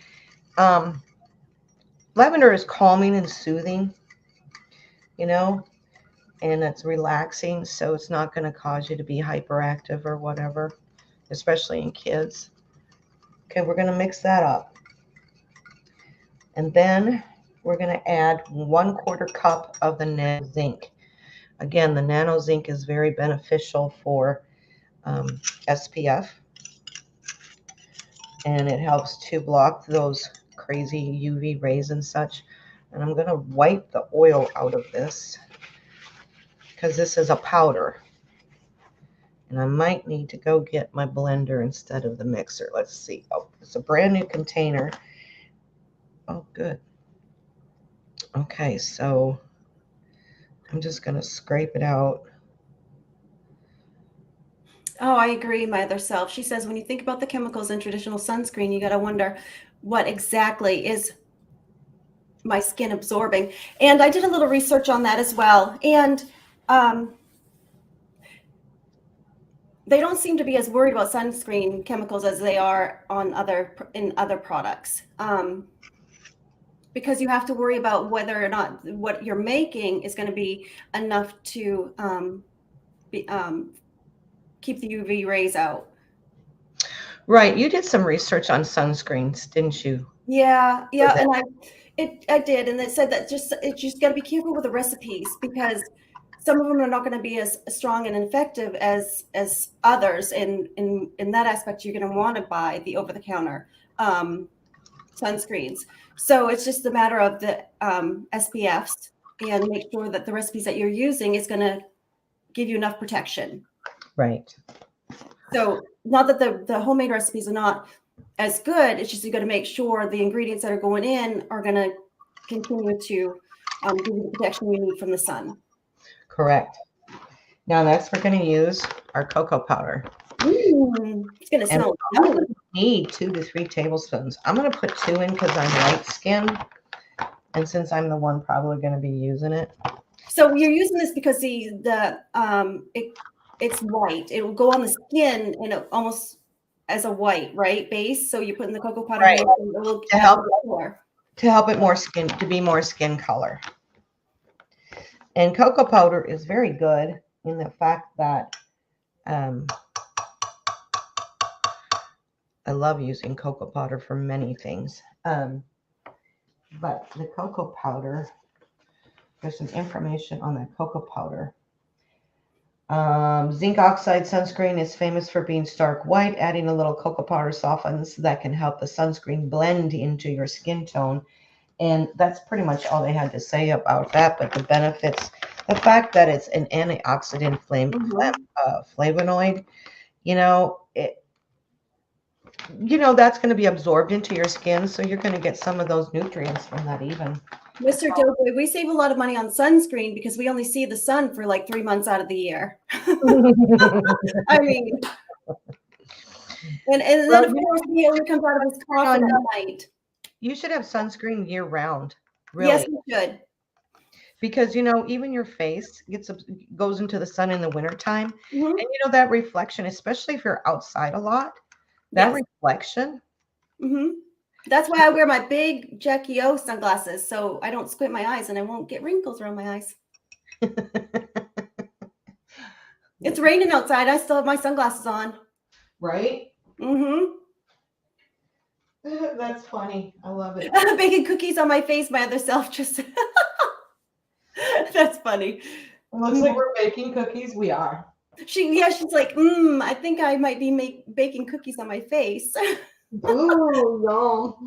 Lavender is calming and soothing, and it's relaxing, so it's not going to cause you to be hyperactive or whatever, especially in kids. Okay, we're going to mix that up. And then we're going to add 1/4 cup of the nano zinc. Again, the nano zinc is very beneficial for SPF, and it helps to block those crazy UV rays and such. And I'm going to wipe the oil out of this because this is a powder. And I might need to go get my blender instead of the mixer. Let's see. Oh, it's a brand new container. Oh, good. Okay, so I'm just going to scrape it out. Oh, I agree, my other self. She says, when you think about the chemicals in traditional sunscreen, you got to wonder what exactly is my skin absorbing. And I did a little research on that as well. And they don't seem to be as worried about sunscreen chemicals as they are on other products. because you have to worry about whether or not what you're making is going to be enough to keep the UV rays out. Right. You did some research on sunscreens, didn't you? Yeah, and I did, and it said that you just got to be careful with the recipes because some of them are not going to be as strong and effective as others. In that aspect, you're going to want to buy the over the counter sunscreens. So it's just a matter of the SPFs and make sure that the recipes that you're using is going to give you enough protection. Right. So not that the homemade recipes are not as good. It's just you got to make sure the ingredients that are going in are going to continue to give you the protection you need from the sun. Correct. Now next we're going to use our cocoa powder. It's going to smell good. Need 2 to 3 tablespoons. I'm going to put 2 in because I'm light skinned, and since I'm the one probably going to be using it. So you're using this because it's white. It will go on the skin and almost as a white, right, base. So you put in the cocoa powder right. to help it to be more skin color. And cocoa powder is very good in the fact that I love using cocoa powder for many things. But the cocoa powder, there's some information on the cocoa powder. Zinc oxide sunscreen is famous for being stark white. Adding a little cocoa powder softens that can help the sunscreen blend into your skin tone. And that's pretty much all they had to say about that. But the benefits, the fact that it's an antioxidant flavonoid, that's going to be absorbed into your skin. So you're going to get some of those nutrients from that even. Mr. Doughboy, we save a lot of money on sunscreen because we only see the sun for like 3 months out of the year. I mean, and then of course he only comes out of his coffin at night. You should have sunscreen year round. Really. Yes, you should. Because even your face goes into the sun in the wintertime. And that reflection, especially if you're outside a lot, that reflection. That's why I wear my big Jackie O sunglasses, so I don't squint my eyes and I won't get wrinkles around my eyes. It's raining outside. I still have my sunglasses on. Right? That's funny. I love it. Baking cookies on my face, my other self just... That's funny. It looks like we're baking cookies. We are. She's like, I think I might be baking cookies on my face. Ooh, no.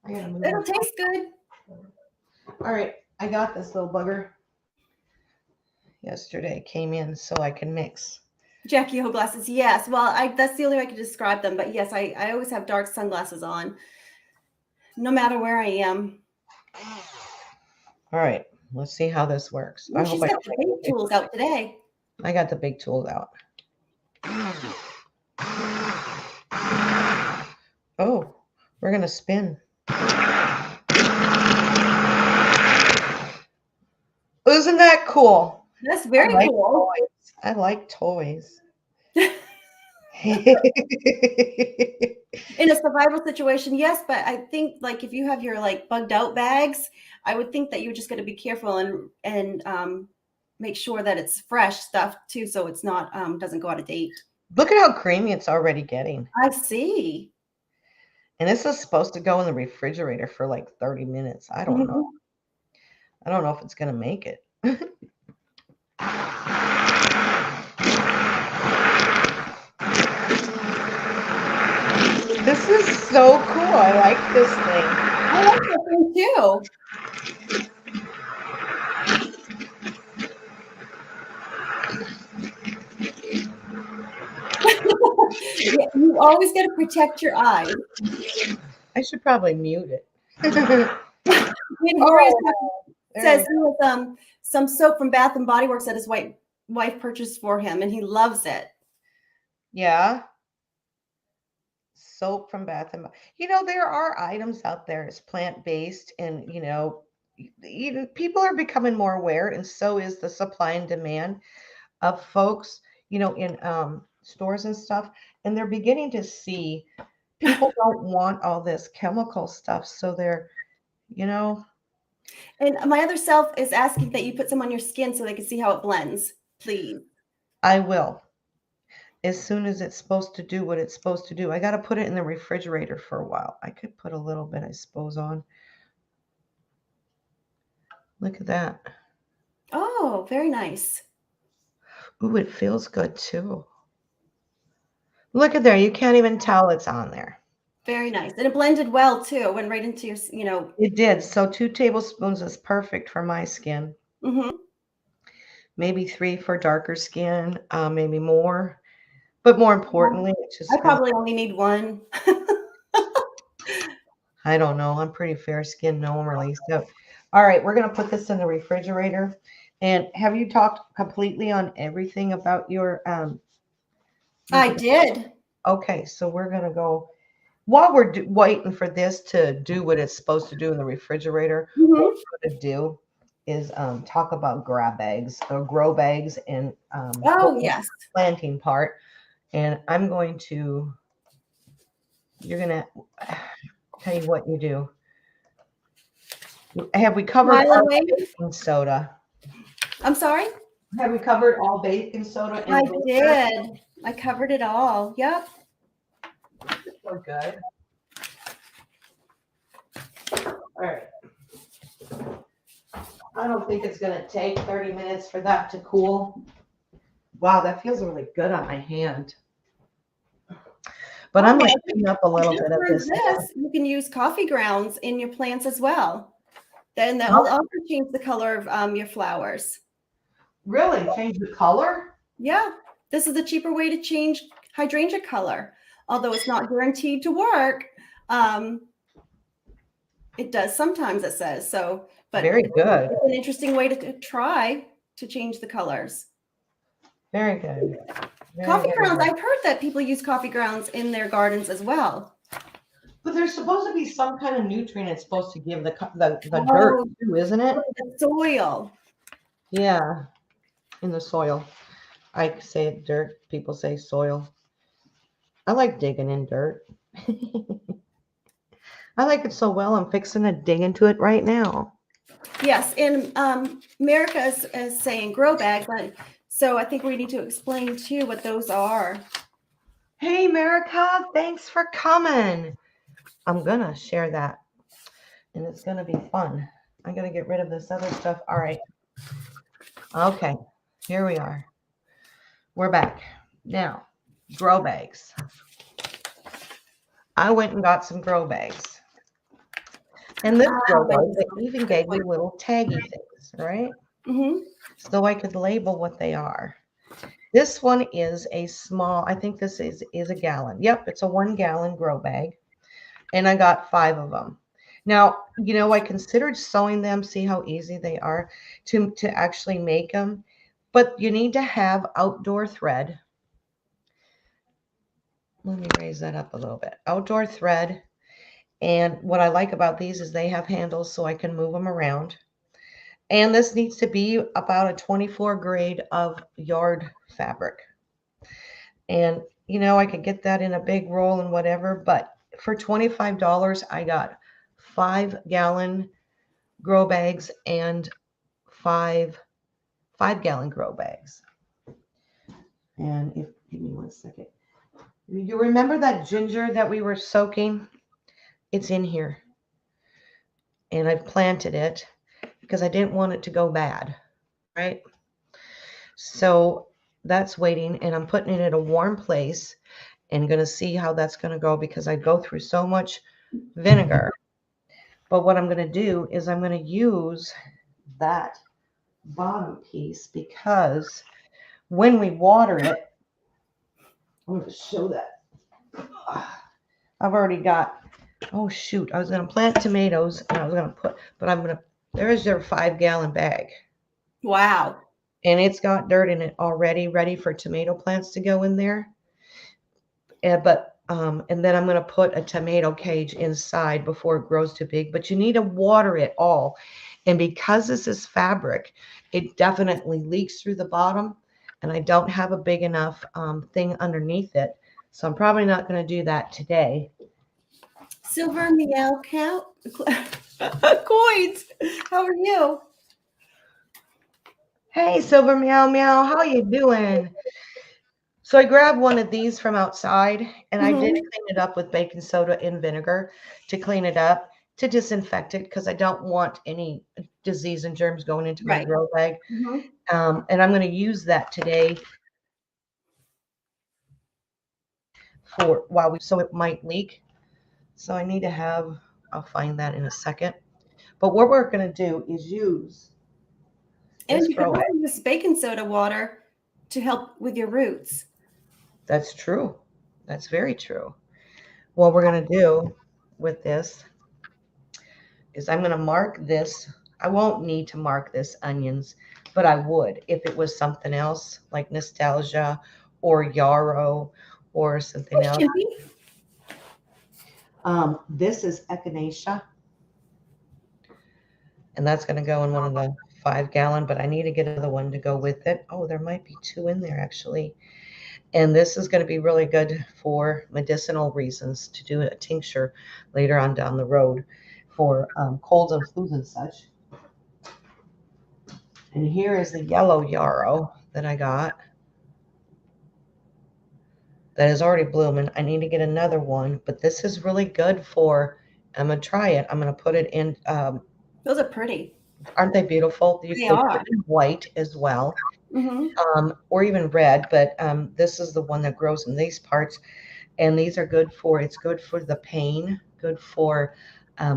It'll taste good. All right. I got this little bugger. Yesterday came in so I can mix. Jackie O glasses. Yes. Well, that's the only way I can describe them. But yes, I always have dark sunglasses on, no matter where I am. All right. Let's see how this works. Ooh, she's got the big tools out today. I got the big tools out. Oh, we're going to spin. Isn't that cool? That's very cool. Toys. I like toys. In a survival situation, yes, but I think like if you have your like bugged out bags, I would think that you're just going to be careful and make sure that it's fresh stuff too, so it's not doesn't go out of date. Look at how creamy it's already getting. I see. And this is supposed to go in the refrigerator for like 30 minutes. I don't know. I don't know if it's going to make it. This is so cool. I like this thing. I like this thing too. Yeah, you always got to protect your eyes. I should probably mute it. Says he has some soap from Bath and Body Works that his wife purchased for him, and he loves it. Yeah. Soap from Bath and Body. There are items out there as plant-based, and people are becoming more aware, and so is the supply and demand of folks, in stores and stuff, and they're beginning to see people don't want all this chemical stuff, so they're you know. And my other self is asking that you put some on your skin so they can see how it blends, please. I will. As soon as it's supposed to do what it's supposed to do. I got to put it in the refrigerator for a while. I could put a little bit, I suppose, on. Look at that. Oh, very nice. Ooh, it feels good too. Look at there. You can't even tell it's on there. Very nice. And it blended well too. It went right into your, you know. It did. So 2 tablespoons is perfect for my skin. Mm-hmm. Maybe 3 for darker skin, maybe more. But more importantly, it's I just gonna, probably only need one. I don't know. I'm pretty fair skinned normally. So, all right, we're gonna put this in the refrigerator. And have you talked completely on everything about your I did. Okay, so we're gonna go while we're waiting for this to do what it's supposed to do in the refrigerator. What Mm-hmm. we're gonna do is talk about grab bags or grow bags and Oh, yes. planting part. And I'm going to, you're gonna tell you what you do. Have we covered While all away. baking soda? I'm sorry? Have we covered all baking soda I and vinegar? did. I covered it all. Yep. We're good. All right. I don't think it's going to take 30 minutes for that to cool. Wow, that feels really good on my hand. But I'm going to clean up a little bit of this. You can use coffee grounds in your plants as well. Then that will also change the color of your flowers. Really? Change the color? Yeah. This is a cheaper way to change hydrangea color. Although it's not guaranteed to work. It does sometimes, it says. So, but very good. It's an interesting way to try to change the colors. Very good. Coffee grounds. I've heard that people use coffee grounds in their gardens as well. But there's supposed to be some kind of nutrient it's supposed to give the dirt too, isn't it? The soil. Yeah, in the soil. I say dirt. People say soil. I like digging in dirt. I like it so well. I'm fixing to dig into it right now. Yes, and America is saying grow bag, but so I think we need to explain too what those are. Hey, America, thanks for coming. I'm gonna share that, and it's gonna be fun. I'm gonna get rid of this other stuff. All right. Okay, here we are. We're back now. Grow bags. I went and got some grow bags. And this grow bag, they even gave me little taggy things, right? Mm-hmm. So I could label what they are. This one is a small, I think this is a gallon. Yep, it's a 1 gallon grow bag. And I got 5 of them. Now, you know, I considered sewing them, see how easy they are to actually make them. But you need to have outdoor thread. Let me raise that up a little bit. Outdoor thread. And what I like about these is they have handles so I can move them around. And this needs to be about a 24 grade of yard fabric. And, you know, I could get that in a big roll and whatever, but for $25, I got 5 gallon grow bags and 5 gallon grow bags. And give me 1 second. You remember that ginger that we were soaking? It's in here. And I've planted it because I didn't want it to go bad, right? So that's waiting, and I'm putting it in a warm place and going to see how that's going to go because I go through so much vinegar. But what I'm going to do is I'm going to use that bottom piece because when we water it, I'm going to show that. I've already got, oh shoot, I was going to plant tomatoes and I was going to put, but I'm going to, there's your 5 gallon bag. Wow. And it's got dirt in it already, ready for tomato plants to go in there. And then I'm going to put a tomato cage inside before it grows too big. But you need to water it all. And because this is fabric, it definitely leaks through the bottom. And I don't have a big enough thing underneath it. So I'm probably not going to do that today. Silver meow cow. Coins. How are you? Hey, Silver Meow Meow, how you doing? So I grabbed one of these from outside, and I did clean it up with baking soda and vinegar to clean it up, to disinfect it, because I don't want any disease and germs going into my Right. grow bag. Mhm. And I'm going to use that today so it might leak. So I need to have, I'll find that in a second. But what we're going to do is use And this you could grow also bag. use baking soda water to help with your roots. That's true. That's very true. What we're going to do with this is I'm going to mark this. I won't need to mark this onions, but I would if it was something else like nostalgia or yarrow or something else. This is echinacea, and that's going to go in one of the 5-gallon, but I need to get another one to go with it. Oh, there might be 2 in there actually. And this is going to be really good for medicinal reasons, to do a tincture later on down the road for colds and flus and such. And here is the yellow yarrow that I got that is already blooming. I need to get another one, but this is really good for, I'm going to try it. I'm going to put it in, Those are pretty. aren't they beautiful? They They put are. it in white as well, Mhm. or even red, but this is the one that grows in these parts. And these are good for, it's good for the pain, good for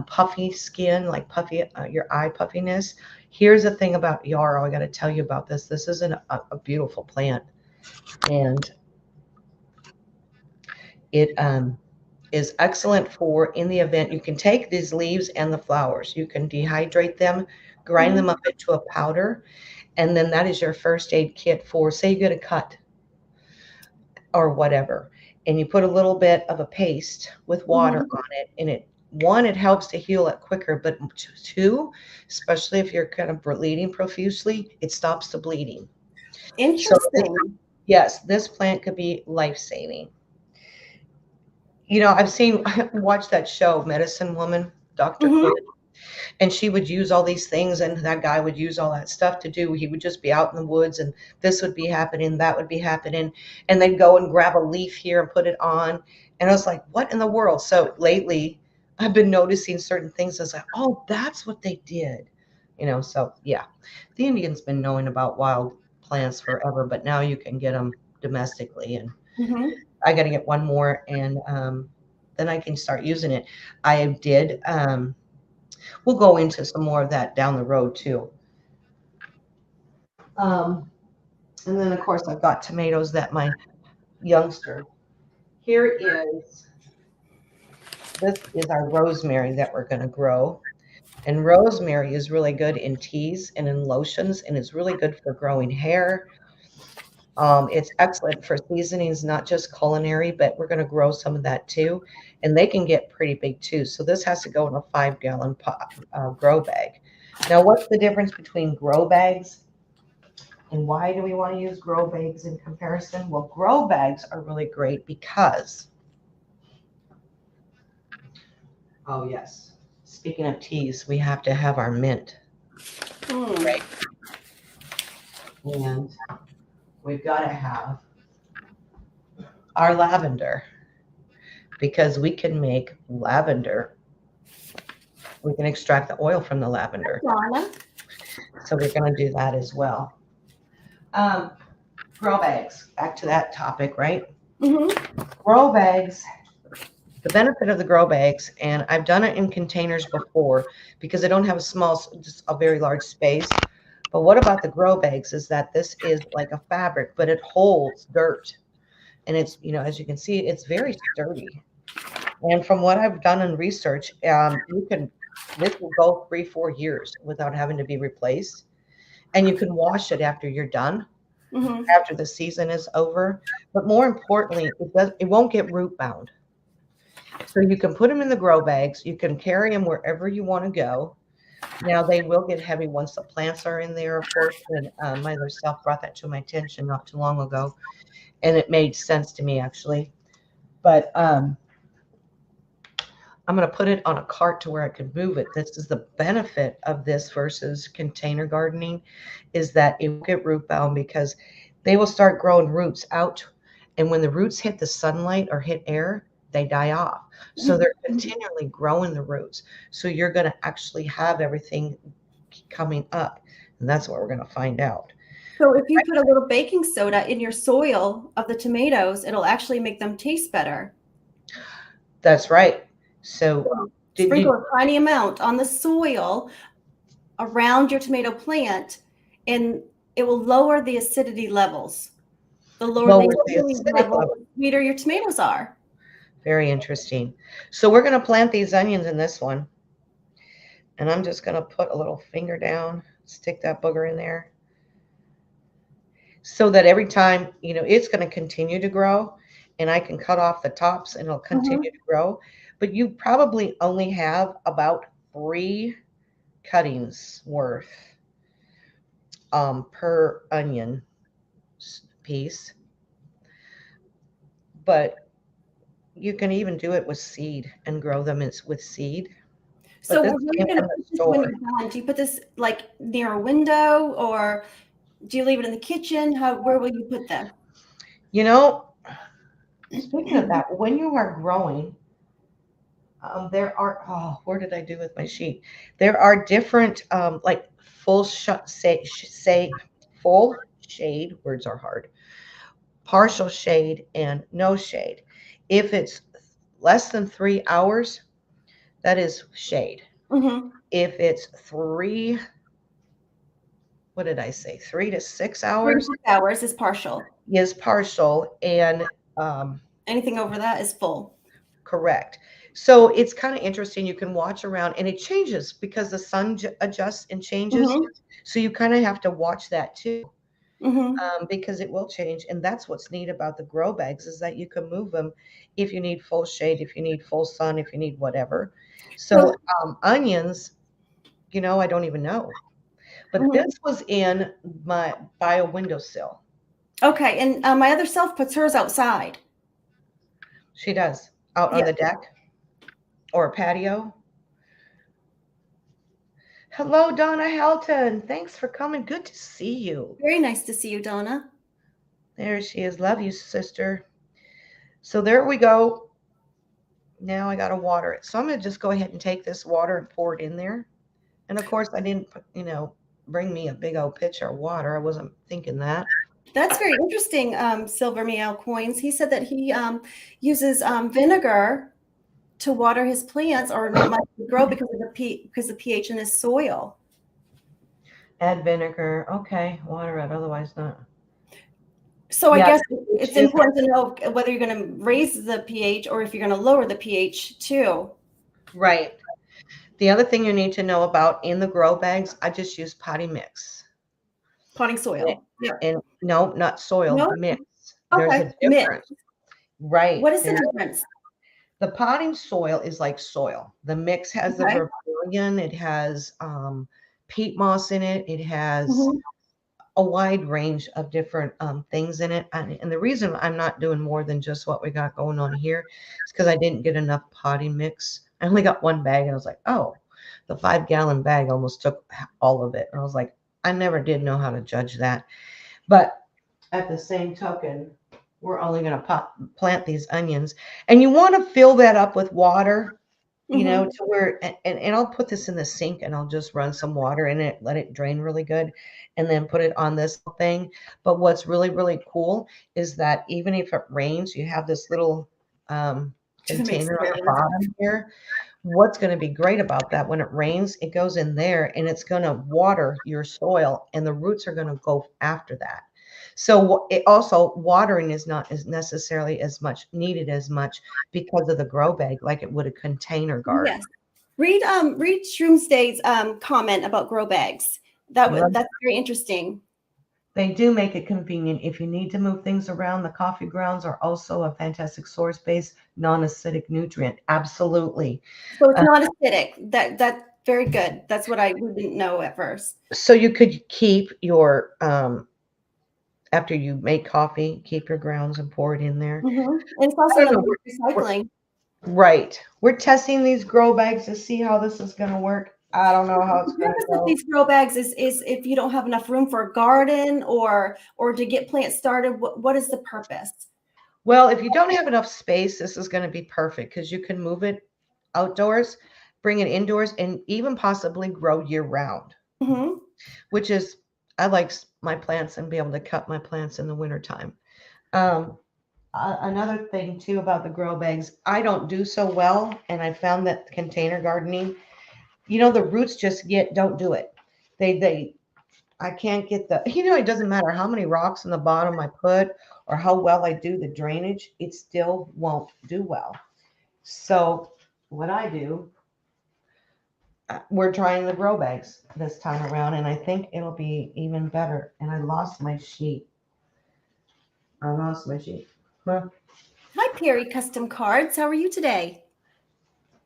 puffy skin, like puffy, your eye puffiness. Here's the thing about yarrow. I got to tell you about this. This is a beautiful plant, and it is excellent for, in the event, you can take these leaves and the flowers, you can dehydrate them, grind them Mhm. up into a powder, and then that is your first aid kit for, say you get a cut or whatever, and you put a little bit of a paste with water Mhm. on it, and it helps to heal it quicker, but two, especially if you're kind of bleeding profusely, it stops the bleeding. So Interesting. yes, this plant could be life-saving. I watched that show, Medicine Woman, Dr. Quinn, Mhm. and she would use all these things, and that guy would use all that stuff to do. He would just be out in the woods, and this would be happening, that would be happening, and they'd go and grab a leaf here and put it on. And I was like, what in the world? So lately, I've been noticing certain things. I was like, oh, that's what they did. So yeah, the Indians been knowing about wild plants forever, but now you can get them domestically. And Mhm. I got to get one more, and then I can start using it. I did. We'll go into some more of that down the road too. Um, and then of course I've got tomatoes that my youngster. Here is, this is our rosemary that we're going to grow. And rosemary is really good in teas and in lotions, and it's really good for growing hair. It's excellent for seasonings, not just culinary, but we're going to grow some of that too. And they can get pretty big too. So this has to go in a 5-gallon grow bag. Now, what's the difference between grow bags and why do we want to use grow bags in comparison? Well, grow bags are really great because, oh yes, speaking of teas, we have to have our mint, Mm. right? And we've got to have our lavender, because we can make lavender. We can extract the oil from the lavender. Donna. So we're going to do that as well. Um, Grow bags, back to that topic, right? Mhm. Grow bags, the benefit of the grow bags, and I've done it in containers before because I don't have just a very large space. But what about the grow bags is that this is like a fabric, but it holds dirt. And it's, as you can see, it's very sturdy. And from what I've done in research, this will go 3-4 years without having to be replaced. And you can wash it after you're done, Mhm. after the season is over. But more importantly, it won't get root bound. So you can put them in the grow bags. You can carry them wherever you want to go. Now they will get heavy once the plants are in there, of course. And my other self brought that to my attention not too long ago, and it made sense to me actually. But I'm going to put it on a cart to where I can move it. This is the benefit of this versus container gardening, is that it will get root bound because they will start growing roots out. And when the roots hit the sunlight or hit air, they die off. So they're continually growing the roots. So you're going to actually have everything coming up. And that's what we're going to find out. So if you put a little baking soda in your soil of the tomatoes, it'll actually make them taste better. That's right. So sprinkle a tiny amount on the soil around your tomato plant, and it will lower the acidity levels. The lower the acidity level, the sweeter your tomatoes are. Very interesting. So we're going to plant these onions in this one. And I'm just going to put a little finger down, stick that booger in there. So that every time, you know, it's going to continue to grow, and I can cut off the tops and it'll continue to grow. But you probably only have about 3 cuttings worth per onion piece. But you can even do it with seed and grow them with seed. So where are you going to put this when you're done? Do you put this like near a window, or do you leave it in the kitchen? Where will you put them? You know, speaking of that, when you are growing, there are, where did I do with my sheet? There are different, like full shade, words are hard, partial shade, and no shade. If it's less than 3 hours, that is shade. If it's 3 to 6 hours? 3 to 6 hours is partial. Is partial, and anything over that is full. Correct. So it's kind of interesting. You can watch around, and it changes because the sun adjusts and changes. So you kind of have to watch that too, because it will change. And that's what's neat about the grow bags, is that you can move them if you need full shade, if you need full sun, if you need whatever. So onions, you know, I don't even know. But this was in by a windowsill. Okay, and my other self puts hers outside. She does. Out on the deck or a patio. Hello, Donna Helton. Thanks for coming. Good to see you. Very nice to see you, Donna. There she is. Love you, sister. So there we go. Now I got to water it. So I'm going to just go ahead and take this water and pour it in there. And of course, I didn't, bring me a big old pitcher of water. I wasn't thinking that. That's very interesting, Silver Meow Coins. He said that he uses vinegar to water his plants, or not much to grow because of the pH in his soil. Add vinegar. Okay, water it. Otherwise not. So I guess it's important to know whether you're going to raise the pH or if you're going to lower the pH too. Right. The other thing you need to know about in the grow bags, I just use potting mix. Potting soil. And no, not soil, mix. Okay. There's a difference. Mix. Right. What is the difference? The potting soil is like soil. The mix has the vermilion. It has peat moss in it. It has a wide range of different things in it. And the reason I'm not doing more than just what we got going on here is because I didn't get enough potting mix. I only got 1 bag, and I was like, oh, the 5-gallon bag almost took all of it. And I was like, I never did know how to judge that. But at the same token, we're only going to plant these onions. And you want to fill that up with water, you know, to where, and I'll put this in the sink, and I'll just run some water in it, let it drain really good, and then put it on this thing. But what's really, really cool is that even if it rains, you have this little container on the bottom here. What's going to be great about that, when it rains, it goes in there and it's going to water your soil, and the roots are going to go after that. So it also, watering is not as necessarily as much needed as much because of the grow bag, like it would a container garden. Yes. Read Shroomstay's comment about grow bags. That's very interesting. They do make it convenient. If you need to move things around, the coffee grounds are also a fantastic source-based, non-acidic nutrient. Absolutely. So it's not acidic. That's very good. That's what I didn't know at first. So you could keep your, after you make coffee, keep your grounds and pour it in there. And it's also recycling. Right. We're testing these grow bags to see how this is going to work. I don't know how it's The going to purpose of go. these grow bags is if you don't have enough room for a garden or to get plants started, what is the purpose? Well, if you don't have enough space, this is going to be perfect because you can move it outdoors, bring it indoors, and even possibly grow year round, Mm-hmm. which is, I like my plants and be able to cut my plants in the wintertime. Um, another thing too about the grow bags, I don't do so well, and I found that container gardening, the roots just don't do it. They I can't get it doesn't matter how many rocks in the bottom I put or how well I do the drainage, it still won't do well. So what I do, we're trying the grow bags this time around, and I think it'll be even better. And I lost my sheet. I lost my sheet. Huh. Hi, Perry Custom Cards. How are you today?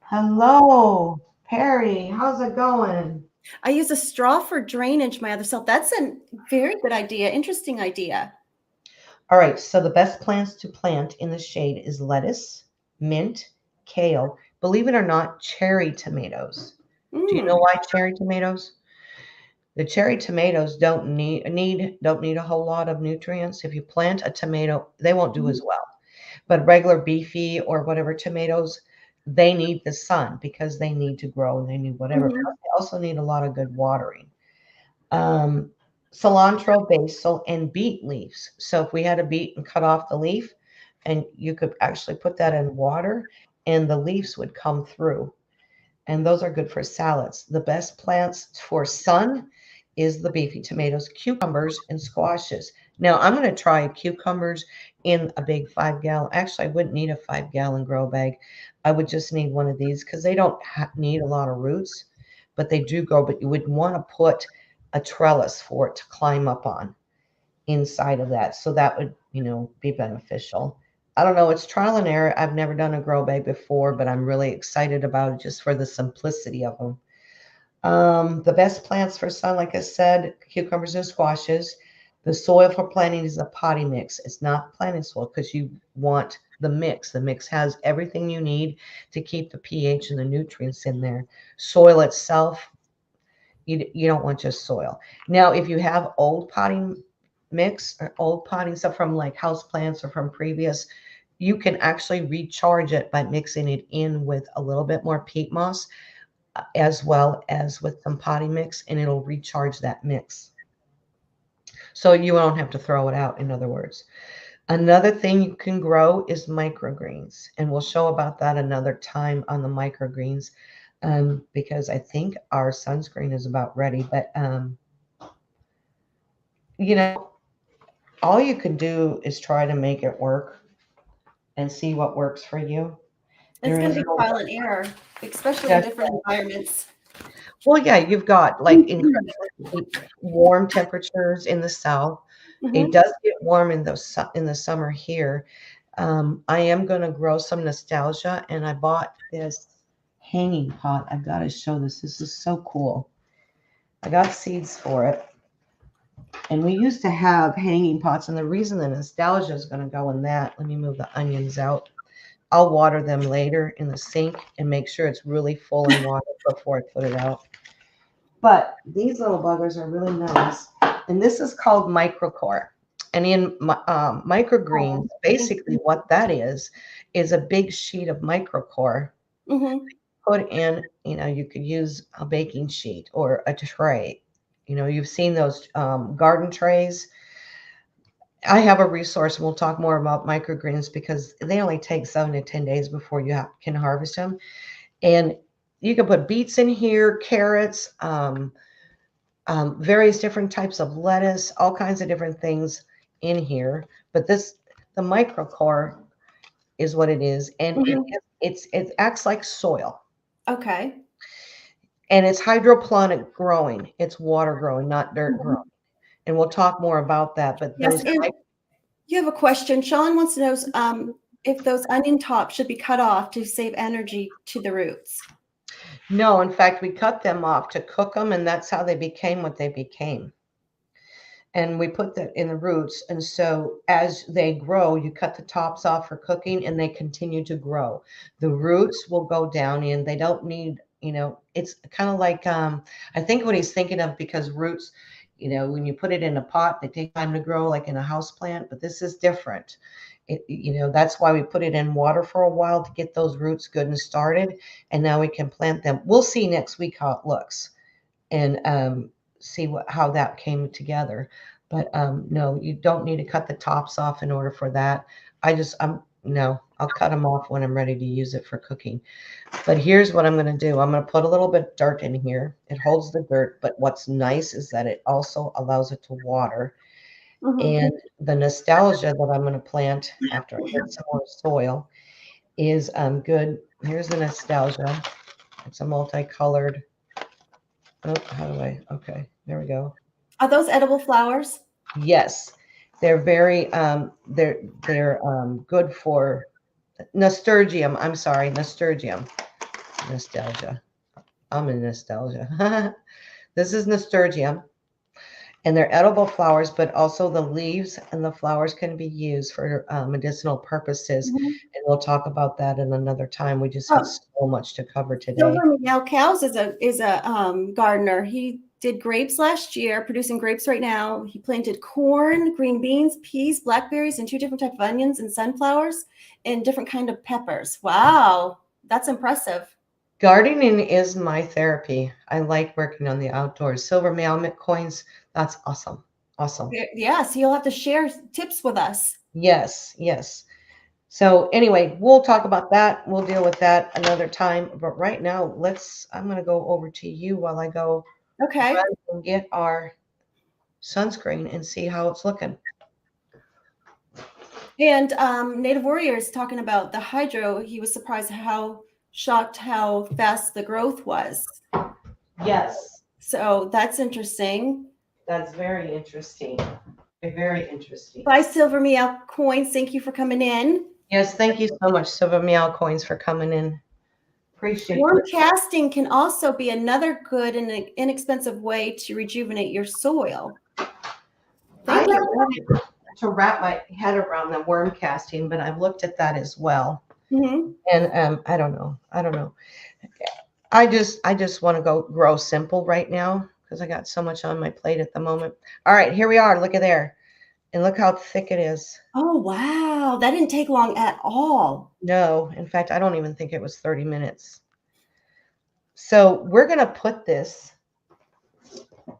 Hello, Perry. How's it going? I use a straw for drainage my other self. That's a very good idea. Interesting idea. All right, so the best plants to plant in the shade is lettuce, mint, kale, believe it or not, cherry tomatoes. Do you know Mm. why cherry tomatoes? The cherry tomatoes don't need a whole lot of nutrients. If you plant a tomato, they won't do as well. But regular beefy or whatever tomatoes, they need the sun because they need to grow and they need whatever. Mm-hmm. But they also need a lot of good watering. Um, cilantro, basil, and beet leaves. So if we had a beet and cut off the leaf, and you could actually put that in water, and the leaves would come through. And those are good for salads. The best plants for sun is the beefy tomatoes, cucumbers, and squashes. Now I'm going to try cucumbers in a big 5 gallon. Actually, I wouldn't need a 5 gallon grow bag. I would just need one of these because they don't need a lot of roots, but they do grow. But you would want to put a trellis for it to climb up on inside of that. So that would, be beneficial. I don't know. It's trial and error. I've never done a grow bag before, but I'm really excited about it just for the simplicity of them. The best plants for sun, like I said, cucumbers and squashes. The soil for planting is a potty mix. It's not planting soil because you want the mix. The mix has everything you need to keep the pH and the nutrients in there. Soil itself, you don't want just soil. Now, if you have old potting mix or old potting stuff from like house plants or from previous, you can actually recharge it by mixing it in with a little bit more peat moss as well as with some potting mix, and it'll recharge that mix. So you don't have to throw it out, in other words. Another thing you can grow is microgreens, and we'll show about that another time on the microgreens because I think our sunscreen is about ready. But you know, all you can do is try to make it work and see what works for you. It's There going is to be no trial and error, especially in yes. different environments. Well, yeah, you've got like incredibly warm temperatures in the south. It Mm-hmm. does get warm in in the summer here. I am going to grow some nostalgia, and I bought this hanging pot. I've got to show this. This is so cool. I got seeds for it, and we used to have hanging pots. And the reason the nostalgia is going to go in that. Let me move the onions out. I'll water them later in the sink and make sure it's really full in water before I put it out. But these little buggers are really nice. And this is called microcore. And in microgreens, Oh, thank basically you. what that is a big sheet of microcore Mm-hmm. put in, you could use a baking sheet or a tray. You've seen those garden trays. I have a resource, and we'll talk more about microgreens because they only take 7 to 10 days before you can harvest them. And you can put beets in here, carrots, various different types of lettuce, all kinds of different things in here. But the microcore is what it is, and Mm-hmm. it acts like soil, Okay. and it's hydroponic growing. It's water growing, not dirt growing. Mhm. And we'll talk more about that. But Yes, and you have a question. Sean wants to know if those onion tops should be cut off to save energy to the roots. no, in fact, we cut them off to cook them, and that's how they became what they became. and we put that in the roots. And so as they grow, you cut the tops off for cooking and they continue to grow. The roots will go down in. They don't need, it's kind of like, I think what he's thinking of, because roots, when you put it in a pot, they take time to grow like in a house plant, but this is different. That's why we put it in water for a while to get those roots good and started. And now we can plant them. We'll see next week how it looks and see how that came together. But no, you don't need to cut the tops off in order for that. No, I'll cut them off when I'm ready to use it for cooking. But here's what I'm going to do. I'm going to put a little bit of dirt in here. It holds the dirt, but what's nice is that it also allows it to water. And the nostalgia that I'm going to plant after I get some more soil is good. Here's the nostalgia. It's a multicolored. Oh, okay, there we go. Are those edible flowers? Yes, they're very, they're good for nasturtium. I'm sorry, nasturtium. Nostalgia. I'm in nostalgia. This is nasturtium. And they're edible flowers, but also the leaves and the flowers can be used for medicinal purposes. And we'll talk about that in another time. We just have so much to cover today. Silver Meow Cows is a gardener. He did grapes last year, producing grapes right now. He planted corn, green beans, peas, blackberries, and 2 different types of onions and sunflowers and different kind of peppers. Wow, that's impressive. Gardening is my therapy. I like working on the outdoors. Silver Meow coins, that's awesome. Awesome. Yes, you'll have to share tips with us. Yes, yes. So anyway, we'll talk about that. We'll deal with that another time. But right now, I'm going to go over to you while I go and get our sunscreen and see how it's looking. And Native Warrior is talking about the hydro. He was shocked how fast the growth was. Yes. So that's interesting. That's very interesting. Very interesting. Bye, Silver Meow Coins. Thank you for coming in. Yes, thank you so much, Silver Meow Coins, for coming in. Appreciate it. Worm casting can also be another good and inexpensive way to rejuvenate your soil. I wanted to wrap my head around the worm casting, but I've looked at that as well. And I don't know. I just want to go grow simple right now because I got so much on my plate at the moment. All right, here we are. Look at there. And look how thick it is. Oh, wow. That didn't take long at all. No. In fact, I don't even think it was 30 minutes. So we're going to put this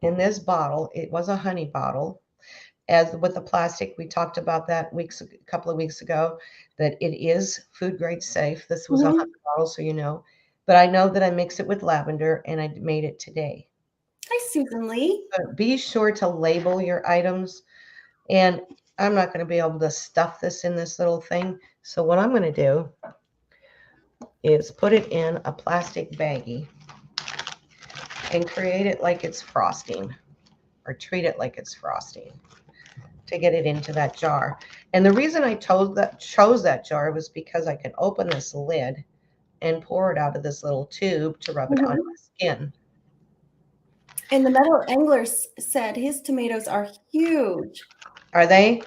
in this bottle. It was a honey bottle. As with the plastic, we talked about that a couple of weeks ago, that it is food grade safe. This was a honey bottle, so you know. But I know that I mixed it with lavender, and I made it today. Hi, Susan Lee. But be sure to label your items. And I'm not going to be able to stuff this in this little thing. So what I'm going to do is put it in a plastic baggie and create it like it's frosting, or treat it like it's frosting to get it into that jar. And the reason I chose that jar was because I can open this lid and pour it out of this little tube to rub it on my skin. And the Meadow Angler said his tomatoes are huge. Are they?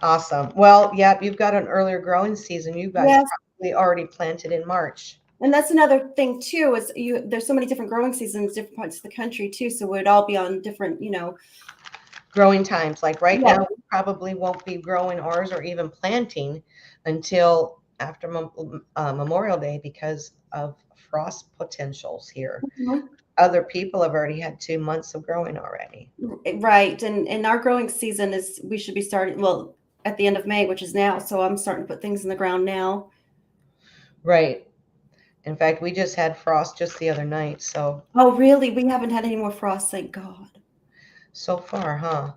Awesome. Well, yeah, you've got an earlier growing season. You guys probably already planted in March. And that's another thing too, is there's so many different growing seasons, different parts of the country too. So we'd all be on different, growing times. Like right now, we probably won't be growing ours or even planting until after Memorial Day because of frost potentials here. Other people have already had 2 months of growing already. Right. And our growing season we should be starting, at the end of May, which is now. So I'm starting to put things in the ground now. Right. In fact, we just had frost just the other night. So. Oh, really? We haven't had any more frost, thank God. So far, huh?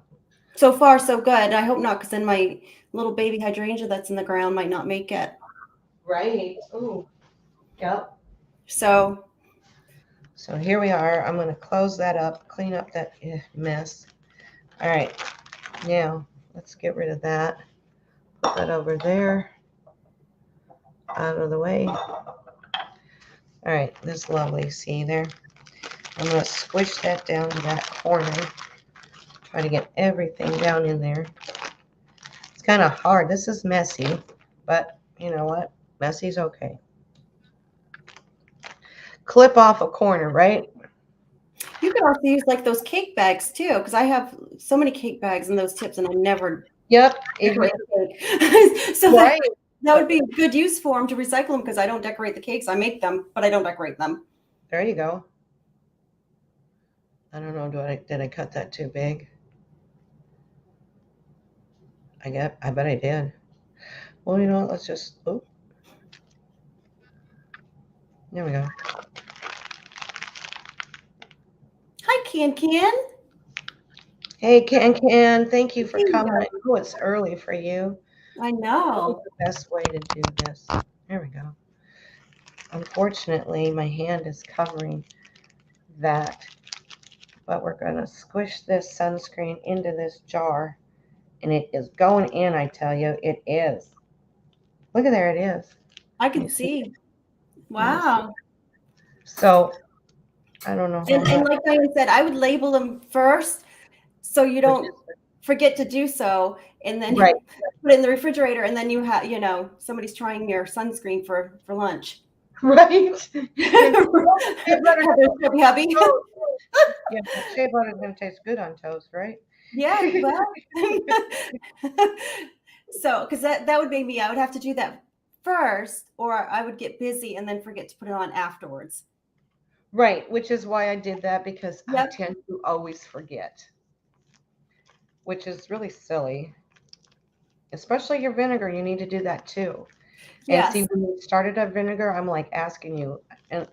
So far, so good. I hope not, because then my little baby hydrangea that's in the ground might not make it. Right. Ooh. Yep. So here we are. I'm going to close that up, clean up that mess. All right. Now, let's get rid of that. Put that over there. Out of the way. All right. This is lovely. See there? I'm going to squish that down to that corner. Try to get everything down in there. It's kind of hard. This is messy, but you know what? Messy's okay. Clip off a corner, right? You could also use like those cake bags too, because I have so many cake bags and those tips, and I never. Yep. So right. that would be a good use for them to recycle them, because I don't decorate the cakes. I make them, but I don't decorate them. There you go. I don't know. Did I cut that too big? I bet I did. Well, you know what? Let's just. Oh. There we go. Hi, Can. Hey, Can. Thank you for coming. Oh, it's early for you. I know. What's the best way to do this? There we go. Unfortunately, my hand is covering that. But we're going to squish this sunscreen into this jar. And it is going in, I tell you. It is. Look at there, it is. I can see. Wow. So, I don't know. And like Diane said, I would label them first so you don't forget to do so. And then put it in the refrigerator, and then you have, somebody's trying your sunscreen for lunch. Right. Hubby. Yeah, shea butter is going to taste good on toast, right? Yeah. Well. So, because that would make me, I would have to do that first, or I would get busy and then forget to put it on afterwards. Right, which is why I did that, because I tend to always forget, which is really silly. Especially your vinegar, you need to do that too. And see, when you started a vinegar, I'm like asking you, and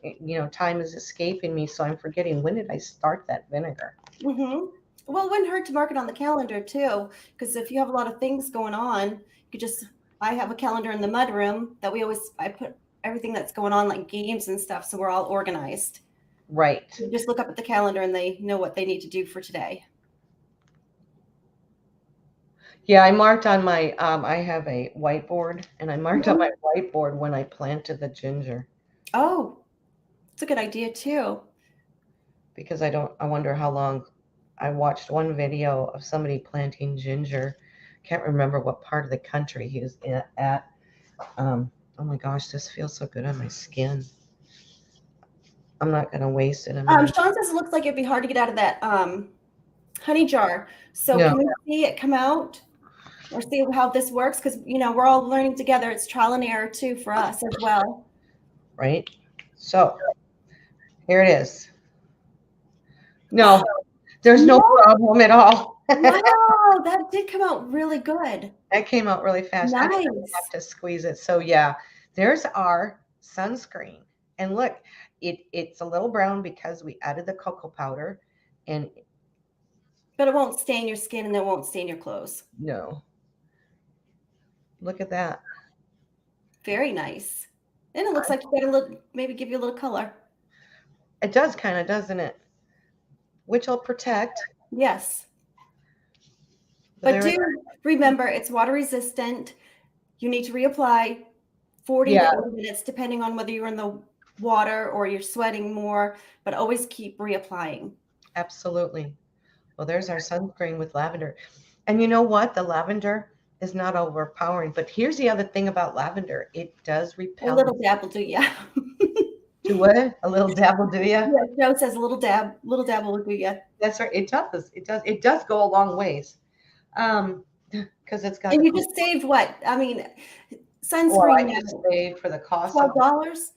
time is escaping me, so I'm forgetting, when did I start that vinegar? Mm-hmm. Well, it wouldn't hurt to mark it on the calendar too, because if you have a lot of things going on, you could I have a calendar in the mudroom that I put everything that's going on, like games and stuff, so we're all organized. Right. You just look up at the calendar and they know what they need to do for today. Yeah, I marked on my, I have a whiteboard, and I marked on my whiteboard when I planted the ginger. Oh, it's a good idea too. Because I wonder how long. I watched one video of somebody planting ginger. Can't remember what part of the country he was at. Oh my gosh, this feels so good on my skin. I'm not going to waste it. Sean says it looks like it'd be hard to get out of that honey jar. So can we see it come out, or see how this works? Because, we're all learning together. It's trial and error too for us as well. Right. So here it is. No, there's no problem at all. Wow, that did come out really good. That came out really fast. Nice. I have to squeeze it. So yeah, there's our sunscreen. And look, it's a little brown because we added the cocoa powder. But it won't stain your skin, and it won't stain your clothes. No. Look at that. Very nice. And it looks like you got maybe give you a little color. It does kind of, doesn't it? Which will protect. Yes. But do remember, it's water resistant. You need to reapply 40 to 80 minutes, depending on whether you're in the water or you're sweating more, but always keep reapplying. Absolutely. Well, there's our sunscreen with lavender. And you know what? The lavender is not overpowering. But here's the other thing about lavender. It does repel. A little dab will do, yeah. Do what? A little dab will do you? Yeah, Joe says a little dab will do you. That's right. It does. It does go a long ways. Because it's got. And you just saved what? I mean, sunscreen. I just saved for the cost $12.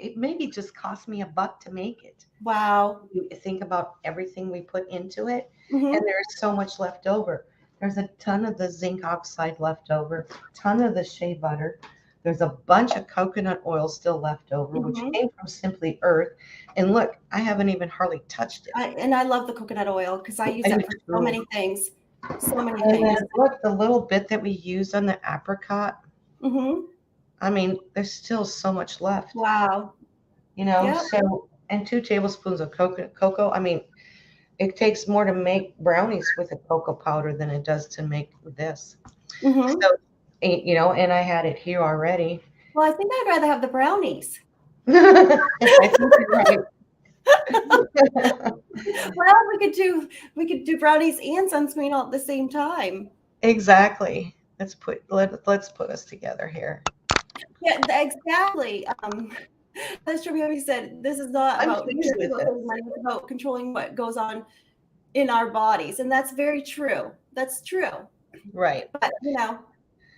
It maybe just cost me $1 to make it. Wow. You think about everything we put into it, and there's so much left over. There's a ton of the zinc oxide left over, a ton of the shea butter. There's a bunch of coconut oil still left over, which came from Simply Earth. And look, I haven't even hardly touched it. I love the coconut oil because I use that for so many things. So many things. Then look, the little bit that we used on the apricot. I mean, there's still so much left. Wow. So, and 2 tablespoons of cocoa. I mean, it takes more to make brownies with the cocoa powder than it does to make this. So, and I had it here already. Well, I think I'd rather have the brownies. I think you're right. Well, we could do brownies and sunscreen all at the same time. Exactly. Let's put us together here. Yeah, exactly. Mr. Baby said this is not I'm about pleased with saving this. money, it's about controlling what goes on in our bodies, and that's very true. That's true. Right. But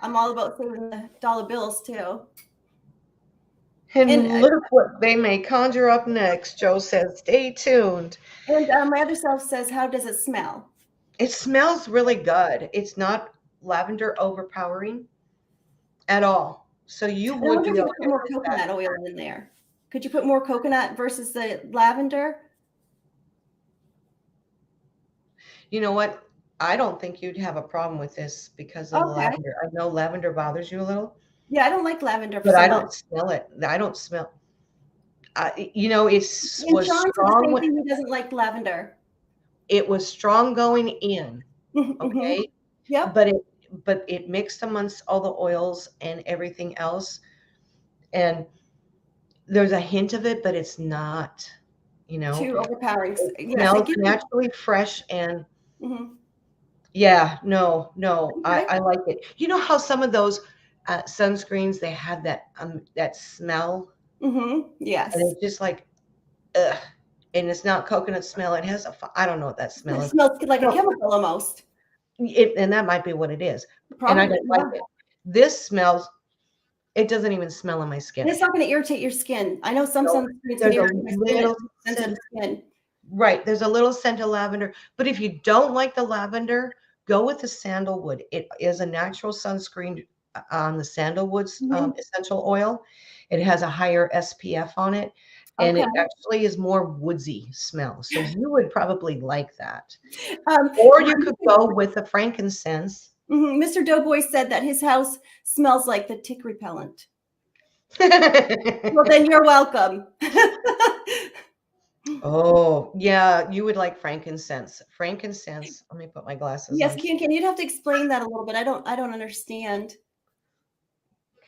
I'm all about saving the dollar bills too. And look what they may conjure up next. Joe says, stay tuned. And my other self says, how does it smell? It smells really good. It's not lavender overpowering at all. So you I would wonder be if you okay could put more with coconut that. oil in there. Could you put more coconut versus the lavender? You know what? I don't think you'd have a problem with this because of the Okay. lavender. I know lavender bothers you a little, Yeah, I don't like lavender but so I much. don't smell it. I don't smell. It was And John said the strong. same thing. He doesn't like lavender. It was strong going in, okay, Yep. but it mixed amongst all the oils and everything else, and there's a hint of it, but it's not. Too overpowering. It Yes, it smells gives me. naturally fresh and Mhm. yeah, no, Okay. I like it. You know how some of those sunscreens they have that smell, Yes. and it's just like ugh, and it's not coconut smell. It has I don't know what that smell It is. smells like a No, chemical almost. and that might be what it is. And I Probably. don't like it. This smells. It doesn't even smell on my And skin. it's not going to irritate your skin. I know some No, sunscreens can there's a irritate my skin. little It's sensitive skin. right. There's a little scent of lavender, but if you don't like the lavender, go with the sandalwood. It is a natural sunscreen on the sandalwood's essential oil. It has a higher SPF on it, and Okay. it actually is more woodsy smell. So you would probably like that. Um, Or you could go with the frankincense. Mr. Doughboy said that his house smells like the tick repellent. Well, then you're welcome. Oh, yeah, you would like frankincense. Frankincense. Let me put my glasses Yes, on. can you'd have to explain that a little bit. I don't understand.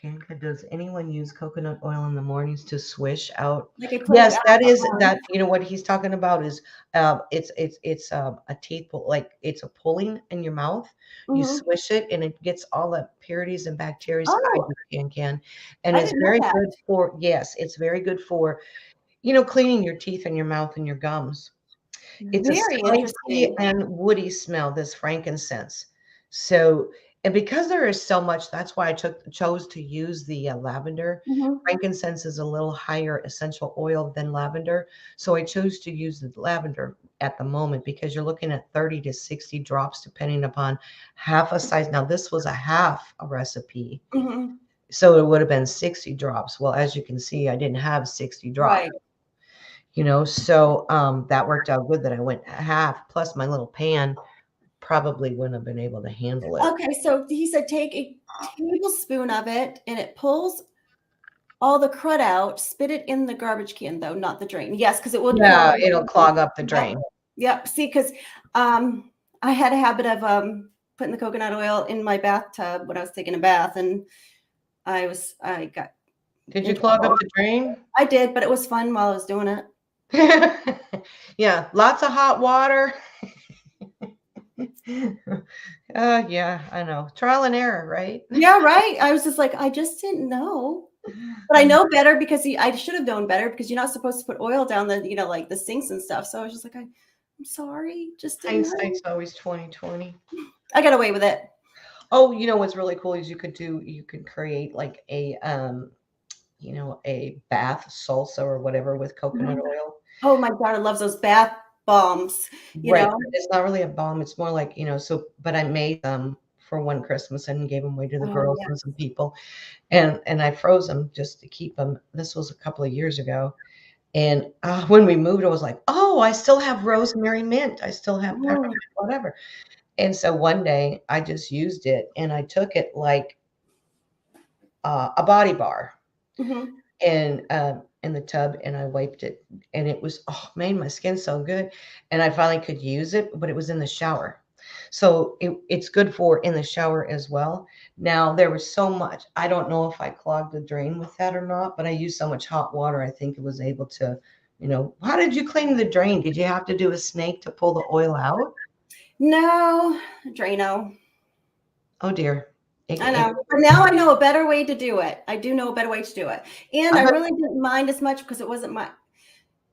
Kanka, does anyone use coconut oil in the mornings to swish out? Like I pull it Yes, out. that is that. You know what he's talking about is it's a teeth pull, like it's a pulling in your mouth. You swish it and it gets all the impurities and bacteria out Oh, of your can, and I it's didn't know very that. good for it's very good for cleaning your teeth and your mouth and your gums. It's a Very spicy interesting. and woody smell, this frankincense. So, and because there is so much, that's why I chose to use the lavender. Frankincense is a little higher essential oil than lavender. So I chose to use the lavender at the moment because you're looking at 30 to 60 drops depending upon half a size. Now, this was a half a recipe. So it would have been 60 drops. Well, as you can see, I didn't have 60 drops. Right. So that worked out good that I went half plus my little pan probably wouldn't have been able to handle it. Okay, so he said take a tablespoon of it and it pulls all the crud out. Spit it in the garbage can, though, not the drain. Yes, because it would. Yeah, it'll clog up the drain. Yep. See, because I had a habit of putting the coconut oil in my bathtub when I was taking a bath, and I got. Did you clog up the drain? I did, but it was fun while I was doing it. Yeah, lots of hot water. Yeah, I know. Trial and error, right? Yeah, right. I was just like, I just didn't know. But I know better because I should have known better because you're not supposed to put oil down the, like the sinks and stuff. So I was just like, I'm sorry, just didn't know. Hindsight's always 20/20. I got away with it. Oh, what's really cool is you could create like a bath salsa or whatever with coconut oil. Oh, my daughter loves those bath bombs. Right. It's not really a balm. It's more like, but I made them for one Christmas and gave them away to the girls and some people. And I froze them just to keep them. This was a couple of years ago. And when we moved, I was like, oh, I still have rosemary mint. I still have peppermint, whatever. And so one day I just used it and I took it like a body bar and in the tub and I wiped it and it was made my skin so good. And I finally could use it, but it was in the shower. So it's good for in the shower as well. Now there was so much. I don't know if I clogged the drain with that or not, but I used so much hot water. I think it was able to How did you clean the drain? Did you have to do a snake to pull the oil out? No, Drano. Oh dear. I know. But now I know a better way to do it. I do know a better way to do it. And I really didn't mind as much because it wasn't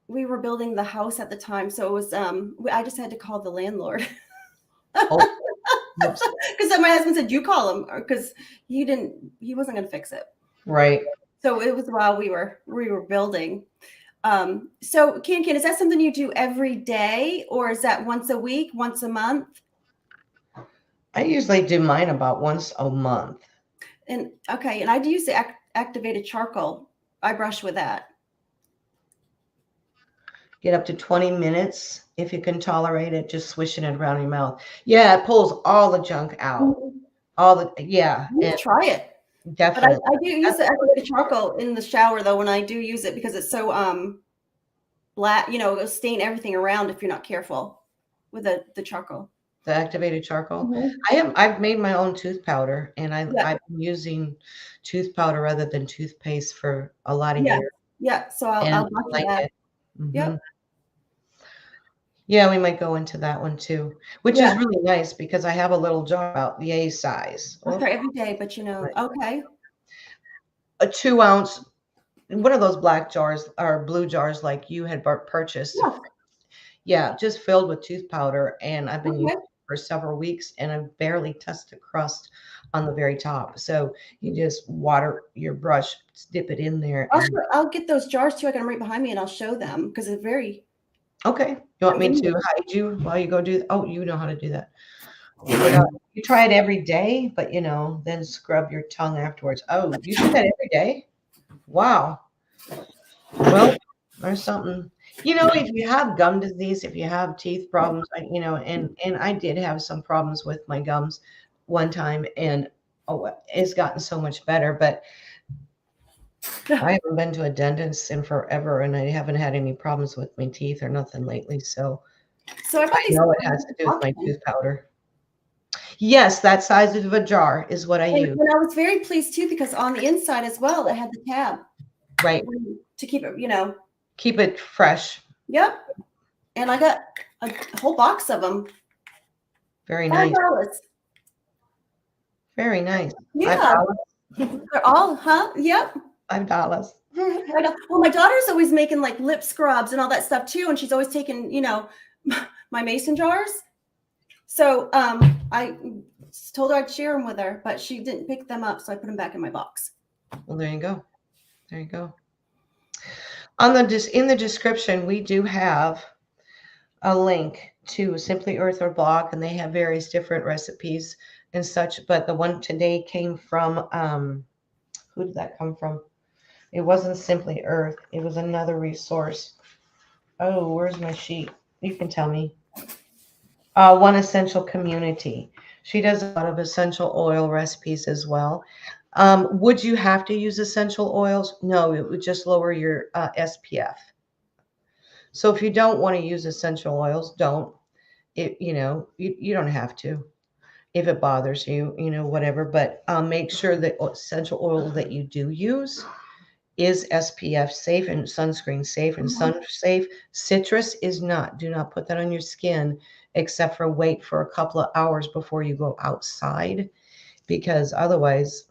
we were building the house at the time. So it was, I just had to call the landlord. Because my husband said, you call him, because he wasn't going to fix it. Right. So it was while we were building. So Can, is that something you do every day, or is that once a week, once a month? I usually do mine about once a month. And okay, and I do use the activated charcoal. I brush with that. Get up to 20 minutes if you can tolerate it, just swishing it around your mouth. Yeah, it pulls all the junk out. Try it. Definitely. But I do use the activated charcoal in the shower though when I do use it, because it's so black, it'll stain everything around if you're not careful with the charcoal. The activated charcoal. Mm-hmm. I've made my own tooth powder, and I've been using tooth powder rather than toothpaste for a lot of years. Yeah, so I'll like that. Mm-hmm. Yep. Yeah, we might go into that one too, which is really nice because I have a little jar about the A size. Okay, every day, but okay. A 2 ounce, one of those black jars or blue jars like you had purchased. Yeah, just filled with tooth powder, and I've been using it for several weeks, and I've barely touched the crust on the very top. So you just water your brush, dip it in there. I'll get those jars too. I got them right behind me, and I'll show them because it's very. Okay. You want me to hide you while you go do? Oh, you know how to do that. You try it every day, but then scrub your tongue afterwards. Oh, you do that every day? Wow. Well, there's something. If you have gum disease, if you have teeth problems, and I did have some problems with my gums one time, and it's gotten so much better, but I haven't been to a dentist in forever, and I haven't had any problems with my teeth or nothing lately. So I know it has to do with my tooth powder. Yes, that size of a jar is what I use. And I was very pleased too, because on the inside as well, it had the tab. Right. To keep it, Keep it fresh. Yep. And I got a whole box of them. Very nice. $5. Very nice. Yeah. They're all, Yep. $5. Well, my daughter's always making like lip scrubs and all that stuff too. And she's always taking, my mason jars. So I told her I'd share them with her, but she didn't pick them up. So I put them back in my box. Well, there you go. There you go. In the description, we do have a link to Simply Earth or blog, and they have various different recipes and such. But the one today came from, who did that come from? It wasn't Simply Earth. It was another resource. Oh, where's my sheet? You can tell me. One Essential Community. She does a lot of essential oil recipes as well. Would you have to use essential oils? No, it would just lower your SPF. So if you don't want to use essential oils, don't. You don't have to. If it bothers you, whatever. But make sure that essential oil that you do use is SPF safe and sunscreen safe and sun safe. Citrus is not. Do not put that on your skin except for wait for a couple of hours before you go outside, because otherwise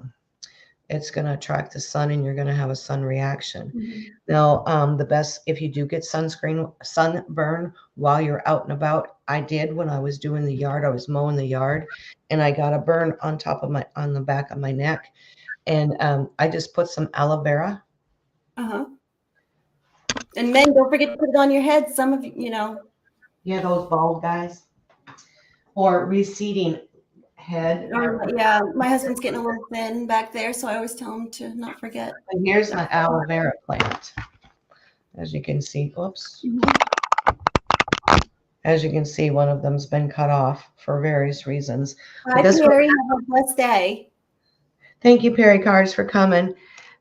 it's going to attract the sun and you're going to have a sun reaction. Mm-hmm. Now, the best, if you do get sunburn while you're out and about, I did when I was doing the yard. I was mowing the yard and I got a burn on the back of my neck. And I just put some aloe vera. And men, don't forget to put it on your head. Some of you, Yeah, those bald guys. Or receding head. Yeah, my husband's getting a little thin back there, so I always tell him to not forget. And here's my aloe vera plant. As you can see, oops. As you can see, one of them's been cut off for various reasons. Hi, Perry. Have a blessed day. Thank you, Perry Cars, for coming.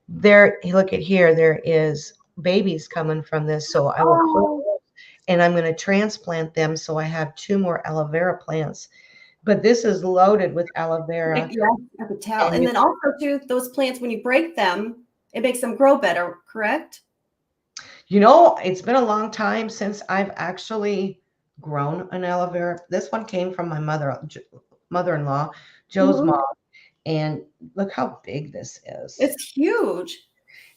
There, look at here. There is babies coming from this, so I will and I'm going to transplant them. So I have 2 more aloe vera plants. But this is loaded with aloe vera. Yeah, I could tell. And then also, too, those plants, when you break them, it makes them grow better, correct? You know, it's been a long time since I've actually grown an aloe vera. This one came from my mother-in-law, Joe's Mhm. mom, and look how big this is. It's huge.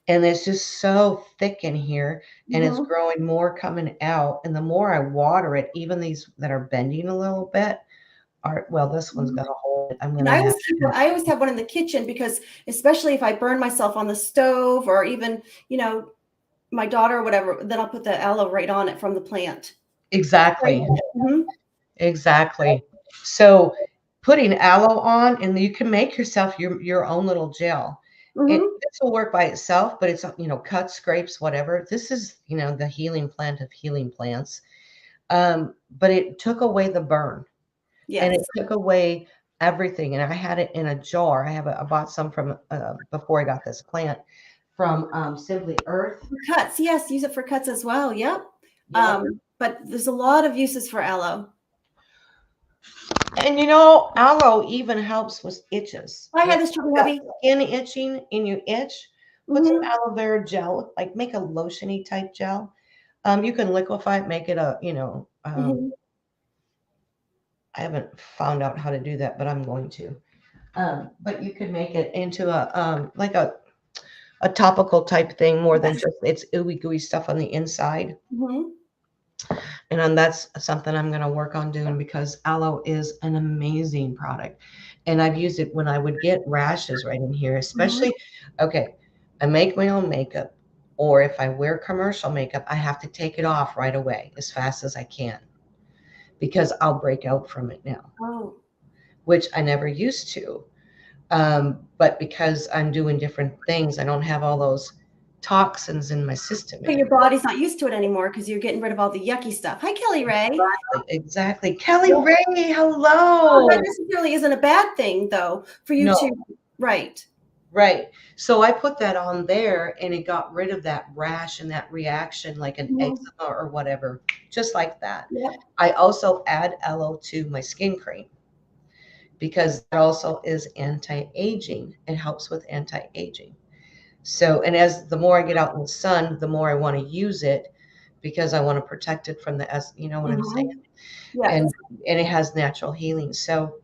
And it's just so thick in here, and it's Mhm. growing more coming out. And the more I water it, even these that are bending a little bit are, well, this one's Mhm. got a hole. I'm And gonna have to. I always have one in the kitchen because especially if I burn myself on the stove or even, my daughter or whatever, then I'll put the aloe right on it from the plant. Right Exactly. on it. Mhm. Exactly. So putting aloe on, and you can make yourself your own little gel. Mhm. This will work by itself, but it's, cut, scrapes, whatever. This is, the healing plant of healing plants. But it took away the burn, and it Yes. took away everything. And I had it in a jar. I bought some from before I got this plant from Simply Earth. Cuts, yes, use it for cuts as well. Yep. Yep. But there's a lot of uses for aloe. And aloe even helps with itches. I If had this trouble, you've got hubby. skin itching and you itch, put some Mhm. aloe vera gel, like make a lotiony type gel. You can liquefy it, make it Mhm. I haven't found out how to do that, but I'm going to. But you could make it into like a topical type thing more than Yes. just it's ooey gooey stuff on the inside. Mhm. And that's something I'm going to work on doing because aloe is an amazing product. And I've used it when I would get rashes right in here, Mhm. especially, okay, I make my own makeup, or if I wear commercial makeup, I have to take it off right away as fast as I can because I'll break out from it now, Oh. which I never used to. But because I'm doing different things, I don't have all those toxins in my system But your anymore. body's not used to it anymore because you're getting rid of all the yucky stuff. Hi, Kelly Ray. Exactly. Kelly Yeah. Ray, Oh, that hello. necessarily isn't a bad thing, though, for you No. to, right. Right. So I put that on there and it got rid of that rash and that reaction like an Mhm. eczema or whatever, just like that. Yep. I also add aloe to my skin cream because that also is anti-aging. It helps with anti-aging. So, and as the more I get out in the sun, the more I want to use it because I want to protect it from you know what I'm saying? Mhm. Yes. And it has natural healing. So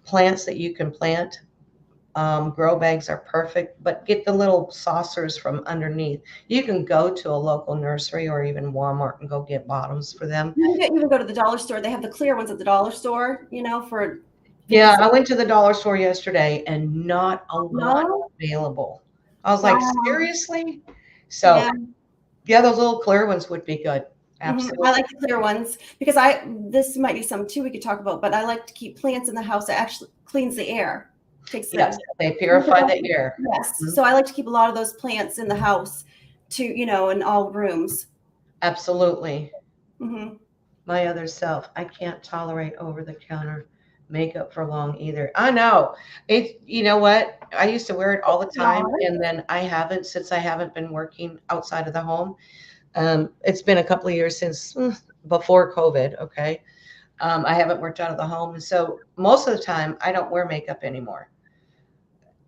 plants that you can plant. Grow bags are perfect, but get the little saucers from underneath. You can go to a local nursery or even Walmart and go get bottoms for them. You can even go to the dollar store. They have the clear ones at the dollar store, for 50 Yeah, cents. I went to the dollar store yesterday and not a one No? available. I was like, Wow. seriously? So, Yeah. yeah, those little clear ones would be good. I Absolutely. like the clear ones because this might be something too we could talk about, but I like to keep plants in the house that actually cleans the air, takes Yes, the they purify the air. yes. Mhm. So I like to keep a lot of those plants in the house to, in all rooms. Absolutely. Hmm. My other self, I can't tolerate over the counter makeup for long either. I know. You know what? I used to wear it all the time, and then I haven't been working outside of the home. It's been a couple of years since before COVID, okay? I haven't worked out of the home. So most of the time, I don't wear makeup anymore.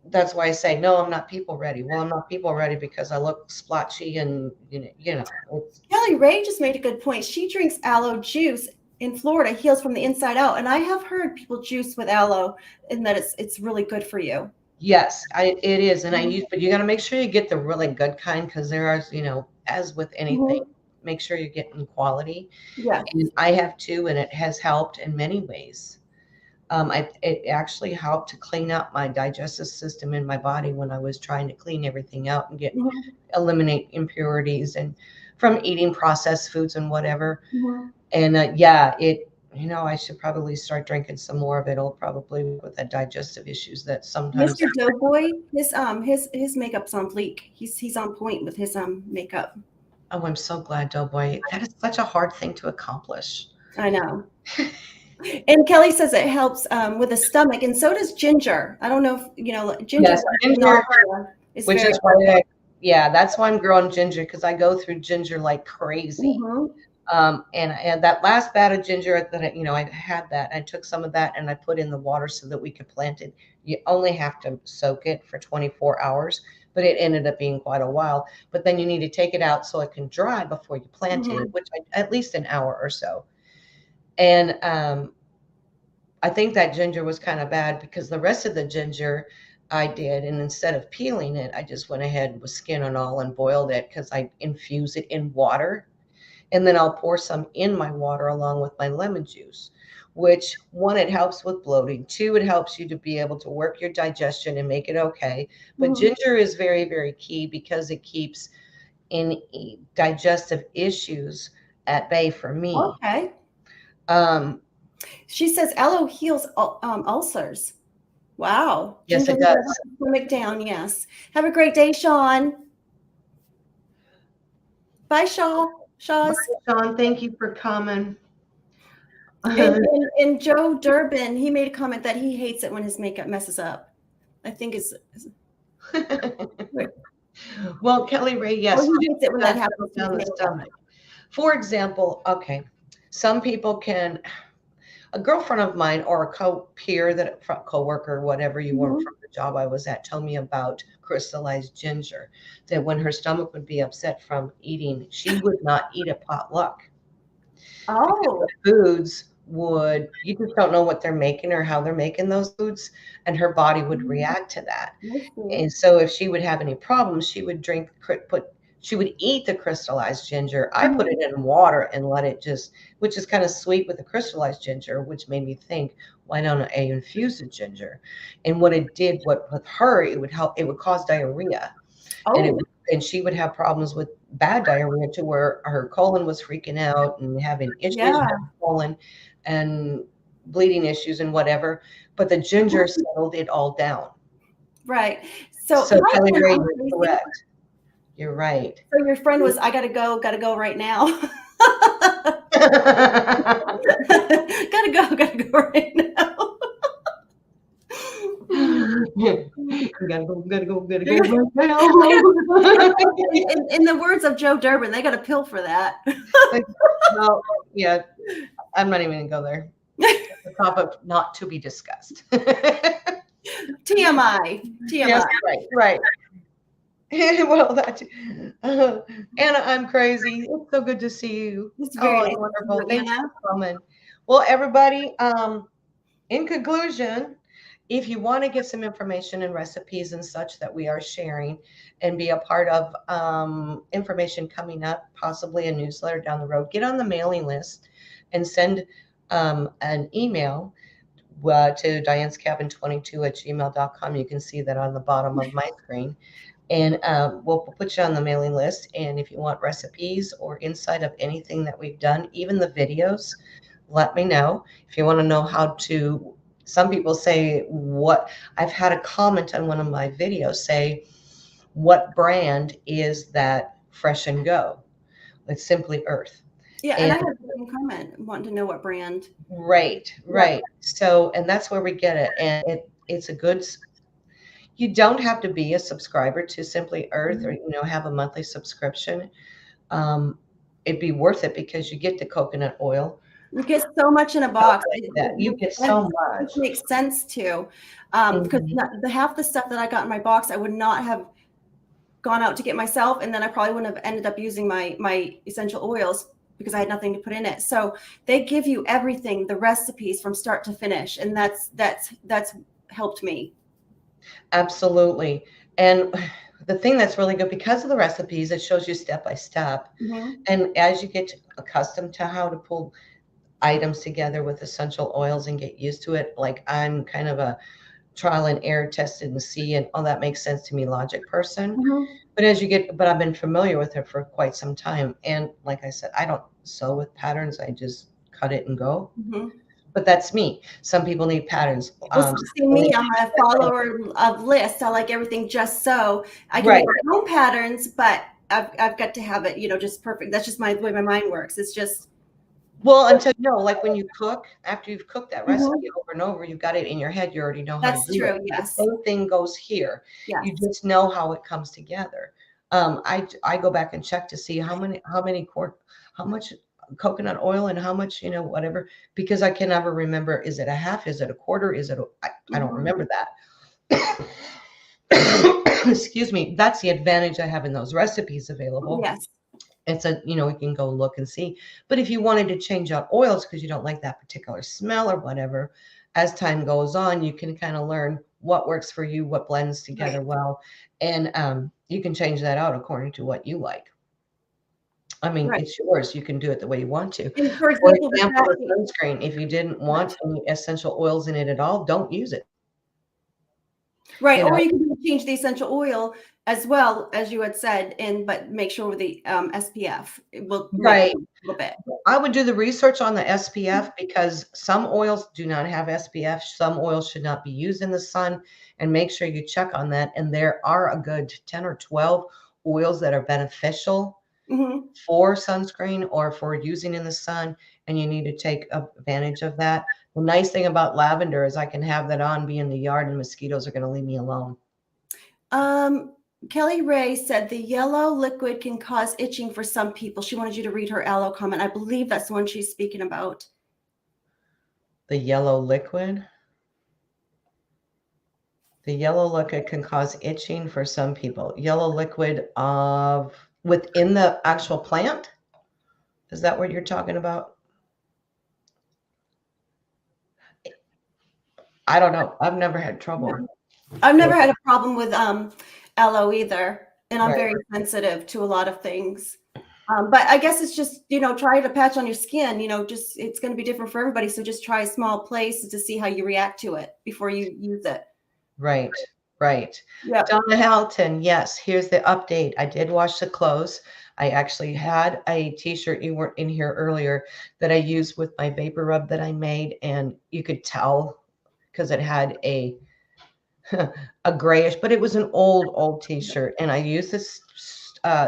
That's why I say, no, I'm not people ready. Well, I'm not people ready because I look splotchy and, it's, Kelly Ray just made a good point. She drinks aloe juice in Florida, heals from the inside out. And I have heard people juice with aloe and that it's really good for you. yes, it is. And Mhm. but you got to make sure you get the really good kind because there are, as with anything, Mhm. make sure you're getting quality. Yes. And I have too, and it has helped in many ways. It actually helped to clean up my digestive system in my body when I was trying to clean everything out and Mhm. eliminate impurities and from eating processed foods and whatever. Mhm. And yeah, I should probably start drinking some more of it. It'll probably with the digestive issues that sometimes. Mr. Doughboy, his makeup's on fleek. He's on point with his makeup. Oh, I'm so glad, Doughboy. That is such a hard thing to accomplish. I know. And Kelly says it helps with the stomach, and so does ginger. I don't know if ginger Yes, ginger, is which very is why yeah, that's why I'm growing ginger because I go through ginger like crazy. good. And that last bat of ginger that I had that I took some of that and I put in the water so that we could plant it. You only have to soak it for 24 hours, but it ended up being quite a while. But then you need to take it out so it can dry before you plant it, which at least an hour or so. And I think that ginger was kind of bad because the rest of the ginger I did, and instead of peeling it, I just went ahead with skin and all and boiled it because I infuse it in water. And then I'll pour some in my water along with my lemon juice, which one, it helps with bloating. Two, it helps you to be able to work your digestion and make it okay. But ginger is very, very key because it keeps any digestive issues at bay for me. Okay. She says aloe heals ulcers. Wow. Yes, Ginger it does. Stomach down. Yes. Have a great day, Sean. Bye, Shaw. Shaws. Bye, Sean, thank you for coming. And Joe Durbin, he made a comment that he hates it when his makeup messes up. I think it's. Well, Kelly Ray, yes. Oh, he hates it when that happens down the stomach. For example, okay, some people can. A girlfriend of mine or a co-peer, that co-worker, whatever you were from the job I was at, told me about crystallized ginger, that when her stomach would be upset from eating, she would not eat a potluck. Oh. Foods would, you just don't know what they're making or how they're making those foods, and her body would react to that. And so if she would have any problems, she would she would eat the crystallized ginger. I put it in water and let it just, which is kind of sweet with the crystallized ginger, which made me think, why don't I infuse the ginger? And what it did, with her, it would help, it would cause diarrhea. And she would have problems with bad diarrhea to where her colon was freaking out and having issues with her colon and bleeding issues and whatever. But the ginger settled it all down. Right. So Kelly Ray, you're correct. You're right. So your friend was, I gotta go right now. gotta go right now. gotta go right now. In the words of Joe Durbin, they got a pill for that. Well, yeah, I'm not even gonna go there. It's a topic not to be discussed. TMI. Yes, right. Well, Anna, I'm crazy. It's so good to see you. It's very wonderful. Thanks for coming. Well, everybody, in conclusion, if you want to get some information and recipes and such that we are sharing and be a part of information coming up, possibly a newsletter down the road, get on the mailing list and send an email to dianescabin22@gmail.com. You can see that on the bottom of my screen. And we'll put you on the mailing list. And if you want recipes or insight of anything that we've done, even the videos, let me know. If you want to know how to, some people say I've had a comment on one of my videos say, what brand is that Fresh and Go? It's Simply Earth. Yeah, and I had a comment wanting to know what brand. Right. So, and that's where we get it. And it's a good, you don't have to be a subscriber to Simply Earth or, have a monthly subscription. It'd be worth it because you get the coconut oil. You get so much in a box. You get so much. It makes sense too. Because the half the stuff that I got in my box, I would not have gone out to get myself. And then I probably wouldn't have ended up using my essential oils because I had nothing to put in it. So they give you everything, the recipes from start to finish. And that's helped me. Absolutely. And the thing that's really good, because of the recipes, it shows you step by step. And as you get accustomed to how to pull items together with essential oils and get used to it, like I'm kind of a trial and error, tested and see, and that makes sense to me logic person. But I've been familiar with it for quite some time. And like I said, I don't sew with patterns. I just cut it and go. But that's me. Some people need patterns. See me, I'm a follower of lists. I like everything just so. I can make my own patterns, but I've got to have it, just perfect. That's just the way my mind works. It's just. Well, until like when you cook, after you've cooked that recipe over and over, you've got it in your head. You already know how to do it. That's true. Yes. The same thing goes here. Yes. You just know how it comes together. I go back and check to see how much coconut oil and how much, whatever, because I can never remember, is it a half, is it a quarter, I don't remember that. excuse me, that's the advantage of having those recipes available. Yes. It's a, you can go look and see. But if you wanted to change out oils because you don't like that particular smell or whatever, as time goes on, you can kind of learn what works for you, what blends together well. And you can change that out according to what you like. I mean, it's yours. You can do it the way you want to. And for For example, example, the sunscreen, if you didn't want any essential oils in it at all, don't use it. Right. Or you can change the essential oil as well, as you had said, but make sure with the SPF. It will right. A little bit. I would do the research on the SPF because some oils do not have SPF. Some oils should not be used in the sun, and make sure you check on that. And there are a good 10 or 12 oils that are beneficial for sunscreen or for using in the sun, and you need to take advantage of that. The nice thing about lavender is I can have that on, be in the yard, and mosquitoes are going to leave me alone. Kelly Ray said the yellow liquid can cause itching for some people. She wanted you to read her aloe comment. I believe that's the one she's speaking about. The yellow liquid? The yellow liquid can cause itching for some people. Yellow liquid within the actual plant? Is that what you're talking about? I don't know. I've never had trouble. No. I've never had a problem with aloe either. And I'm very sensitive to a lot of things. But I guess it's just, try to patch on your skin, it's going to be different for everybody. So just try a small place to see how you react to it before you use it. Right. Yep. Donna Hamilton, yes, here's the update. I did wash the clothes. I actually had a t-shirt, you weren't in here earlier, that I used with my vapor rub that I made. And you could tell because it had a grayish, but it was an old t-shirt. And I used this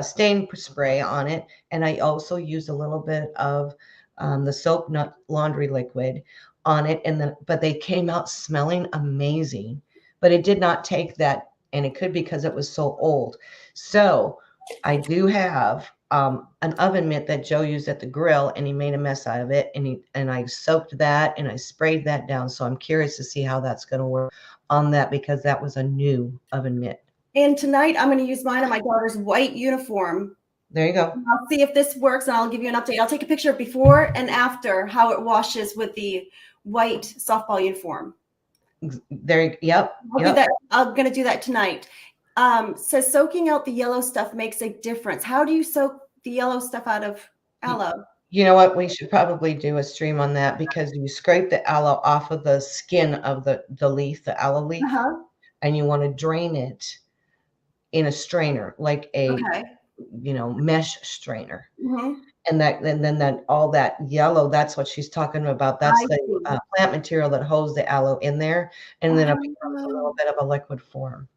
stain spray on it. And I also used a little bit of the soap nut laundry liquid on it. But they came out smelling amazing. But it did not take that, and it could be because it was so old. So I do have an oven mitt that Joe used at the grill, and he made a mess out of it, and I soaked that, and I sprayed that down. So I'm curious to see how that's going to work on that, because that was a new oven mitt. And tonight I'm going to use mine on my daughter's white uniform. There you go. I'll see if this works, and I'll give you an update. I'll take a picture of before and after how it washes with the white softball uniform. Yep. Do that. I'm going to do that tonight. So soaking out the yellow stuff makes a difference. How do you soak the yellow stuff out of aloe? You know what? We should probably do a stream on that, because you scrape the aloe off of the skin of the leaf, the aloe leaf, and you want to drain it in a strainer, like a mesh strainer. And then all that yellow, that's what she's talking about. That's the plant material that holds the aloe in there, and then it becomes a little bit of a liquid form.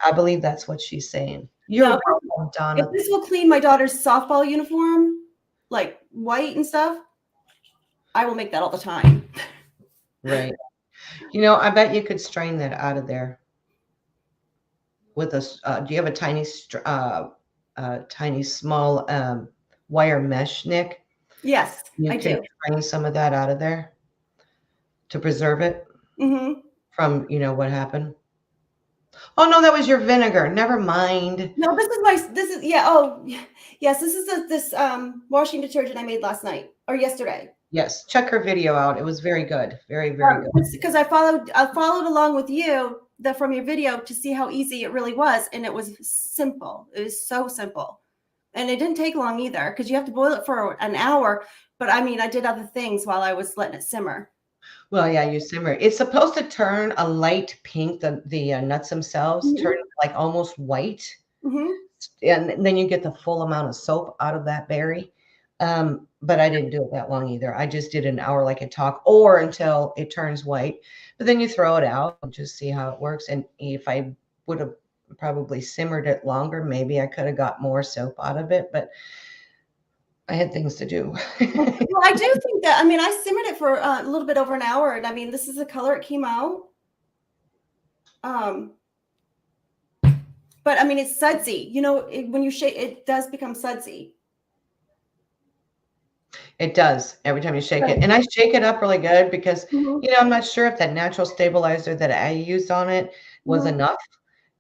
I believe that's what she's saying. You're welcome, Donna. If this will clean my daughter's softball uniform, like white and stuff, I will make that all the time. Right. I bet you could strain that out of there with a. Do you have a tiny small wire mesh, Nick? Yes, I do. Strain some of that out of there to preserve it from what happened. Oh no, that was your vinegar. Never mind. No, this is oh yes, this is this washing detergent I made last night or yesterday. Yes, check her video out. It was very good, very good. Because I followed along with you from your video to see how easy it really was, and it was simple. It was so simple. And it didn't take long either, because you have to boil it for an hour. But I mean, I did other things while I was letting it simmer. Well, yeah, you simmer. It's supposed to turn a light pink. The nuts themselves turn like almost white. And then you get the full amount of soap out of that berry. But I didn't do it that long either. I just did an hour like I talk, or until it turns white. But then you throw it out and just see how it works. And if I would have probably simmered it longer, maybe I could have got more soap out of it, but I had things to do. Well, I do think that, I simmered it for a little bit over an hour, and this is the color it came out. But it's sudsy. When you shake, it does become sudsy. It does every time you shake it. And I shake it up really good because, I'm not sure if that natural stabilizer that I used on it was enough.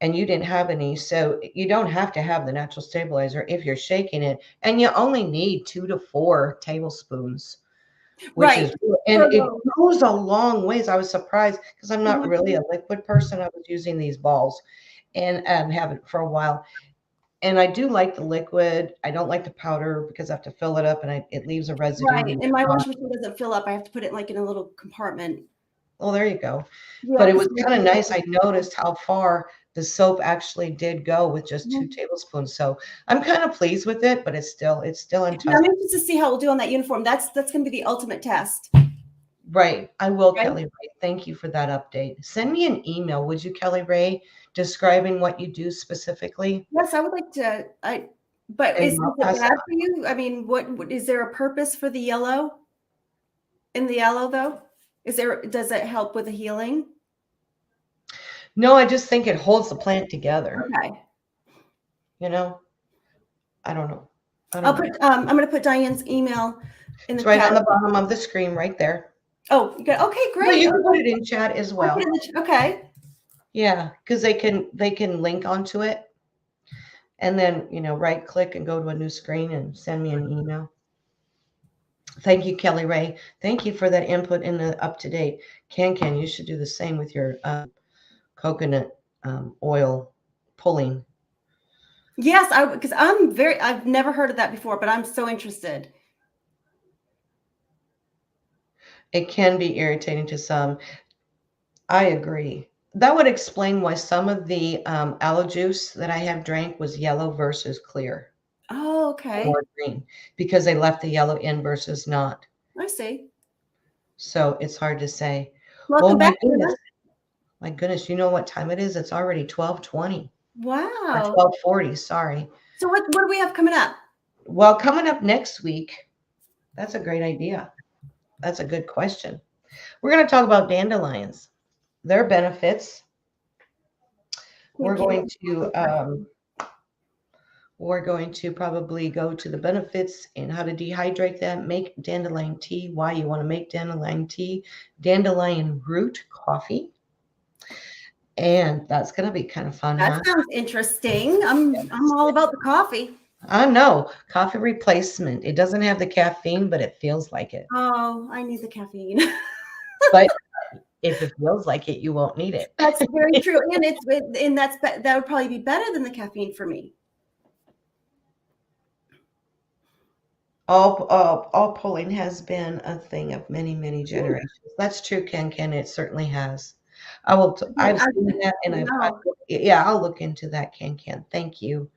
and you didn't have any. So you don't have to have the natural stabilizer if you're shaking it. And you only need 2 to 4 tablespoons, which Right. is, and it goes a long ways. I was surprised because I'm not Mhm. really a liquid person. I was using these balls and have it for a while. And I do like the liquid. I don't like the powder because I have to fill it up and it leaves a residue. Right. And my washing machine doesn't fill up. I have to put it like in a little compartment. Well, there you go. Yeah, But it 'cause was kind of nice. I noticed how far the soap actually did go with just 2 Mhm. tablespoons. So I'm kind of pleased with it, but it's still Yeah, untouched. I'm anxious to see how we'll do on that uniform. That's gonna be the ultimate test. Right. I will, Right? Kelly Ray. Thank you for that update. Send me an email, would you, Kelly Ray, describing what you do specifically? Yes, I would like to. But And is I'll it pass bad it. for you? I mean, what is there a purpose for the yellow in the aloe though? Does it help with the healing? No, I just think it holds the plant together. Okay. You know, I don't know. I I'll don't know. put I'm gonna put Diane's email in the It's right chat. on the bottom of the screen right there. Oh, you got okay, But great. you can put it in chat as I'll put well. it in the okay. Yeah, because they can link onto it and then, right click and go to a new screen and send me an email. Thank you, Kelly Ray. Thank you for that input in the up to date. Can you should do the same with your coconut oil pulling. Yes, because I've never heard of that before, but I'm so interested. It can be irritating to some. I agree. That would explain why some of the aloe juice that I have drank was yellow versus clear Oh, okay. or green because they left the yellow in versus not. I see. So it's hard to say. Well, Welcome my back, goodness, Anna. my goodness, you know what time it is? It's already 12:20 or Wow. 12:40, sorry. So what do we have coming up? Well, coming up next week, that's a great idea. That's a good question. We're going to talk about dandelions, their benefits. We're going to probably go to the benefits and how to dehydrate them, make dandelion tea, why you want to make dandelion tea, dandelion root coffee. And that's going to be kind of fun, That huh? sounds interesting. I'm all about the coffee. I know. Coffee replacement. It doesn't have the caffeine, but it feels like it. Oh, I need the caffeine. But if it feels like it, you won't need it. That's very true, and that would probably be better than the caffeine for me. All pulling has been a thing of many, many generations. That's true, Ken. It certainly has. I've seen that, and I'll look into that, Ken. Thank you.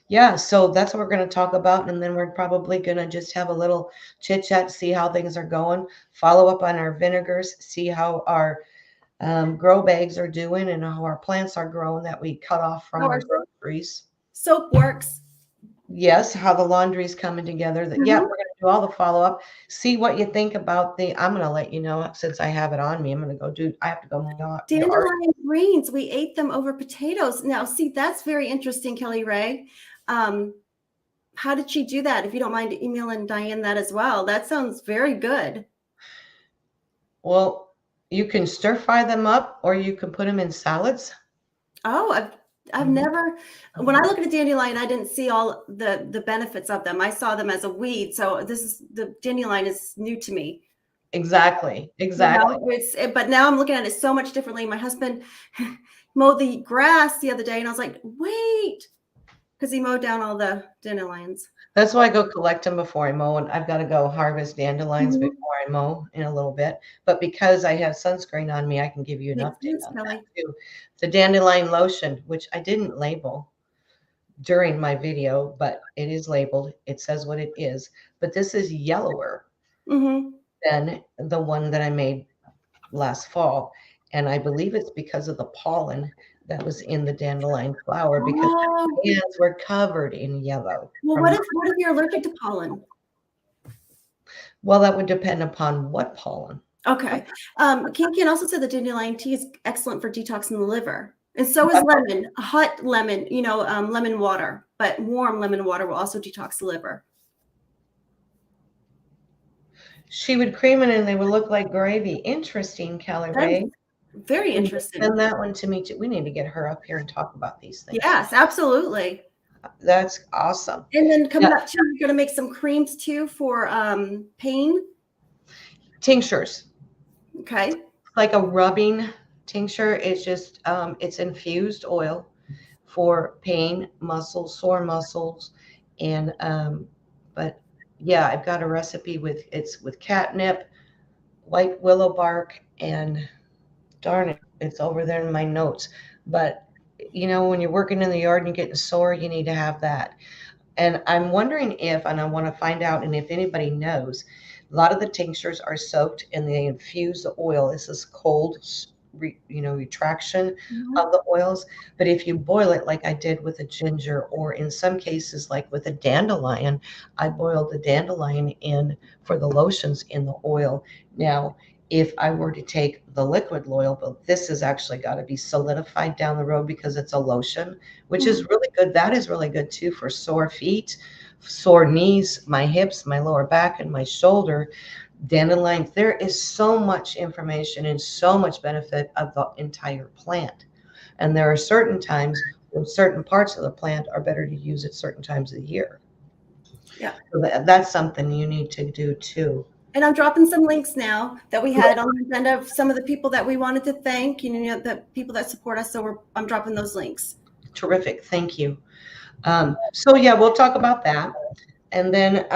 Yeah, so that's what we're going to talk about, and then we're probably going to just have a little chit chat, see how things are going, follow up on our vinegars, see how our grow bags are doing, and how our plants are growing that we cut off from our groceries. Soap works. Yes, how the laundry's coming together. Yeah, we're going to do all the follow up. See what you think about I'm going to let you know since I have it on me. I have to go yard. Dandelion greens. We ate them over potatoes. Now, see, that's very interesting, Kelly Ray. How did she do that? If you don't mind emailing Diane that as well. That sounds very good. Well, you can stir fry them up or you can put them in salads. Oh, I've never, when I look at a dandelion, I didn't see all the benefits of them. I saw them as a weed. So the dandelion is new to me. Exactly. But now I'm looking at it so much differently. My husband mowed the grass the other day and I was like, wait, because he mowed down all the dandelions. That's why I go collect them before I mow, and I've got to go harvest dandelions before I mow in a little bit. But because I have sunscreen on me, I can give you an update on that too. The dandelion lotion, which I didn't label during my video, but it is labeled. It says what it is. But this is yellower than the one that I made last fall. And I believe it's because of the pollen that was in the dandelion flower because the hands were covered in yellow. Well, what if you're allergic to pollen? Well, that would depend upon what pollen. Okay. Ken also said the dandelion tea is excellent for detoxing the liver. And so is lemon, hot lemon, lemon water, but warm lemon water will also detox the liver. She would cream it and they would look like gravy. Interesting, Kelly Ray. Very interesting. Send that one to me too. We need to get her up here and talk about these things. Yes, absolutely. That's awesome. And then coming up too, we're gonna make some creams too for pain. Tinctures. Okay. Like a rubbing tincture. It's just it's infused oil for pain, muscles, sore muscles, and but yeah, I've got a recipe with catnip, white willow bark, and darn it, it's over there in my notes. But you know, when you're working in the yard and you're getting sore, you need to have that. And I'm wondering if, and I want to find out, and if anybody knows, a lot of the tinctures are soaked and they infuse the oil. This is cold, retraction of the oils. But if you boil it like I did with a ginger, or in some cases like with a dandelion, I boiled the dandelion in for the lotions in the oil. Now, if I were to take the liquid oil, but this has actually got to be solidified down the road because it's a lotion, which is really good. That is really good too for sore feet, sore knees, my hips, my lower back, and my shoulder. Dandelions. There is so much information and so much benefit of the entire plant. And there are certain times when certain parts of the plant are better to use at certain times of the year. Yeah. So that's something you need to do too. And I'm dropping some links now that we had on the agenda of some of the people that we wanted to thank, the people that support us. So I'm dropping those links. Terrific. Thank you. So yeah, we'll talk about that. And then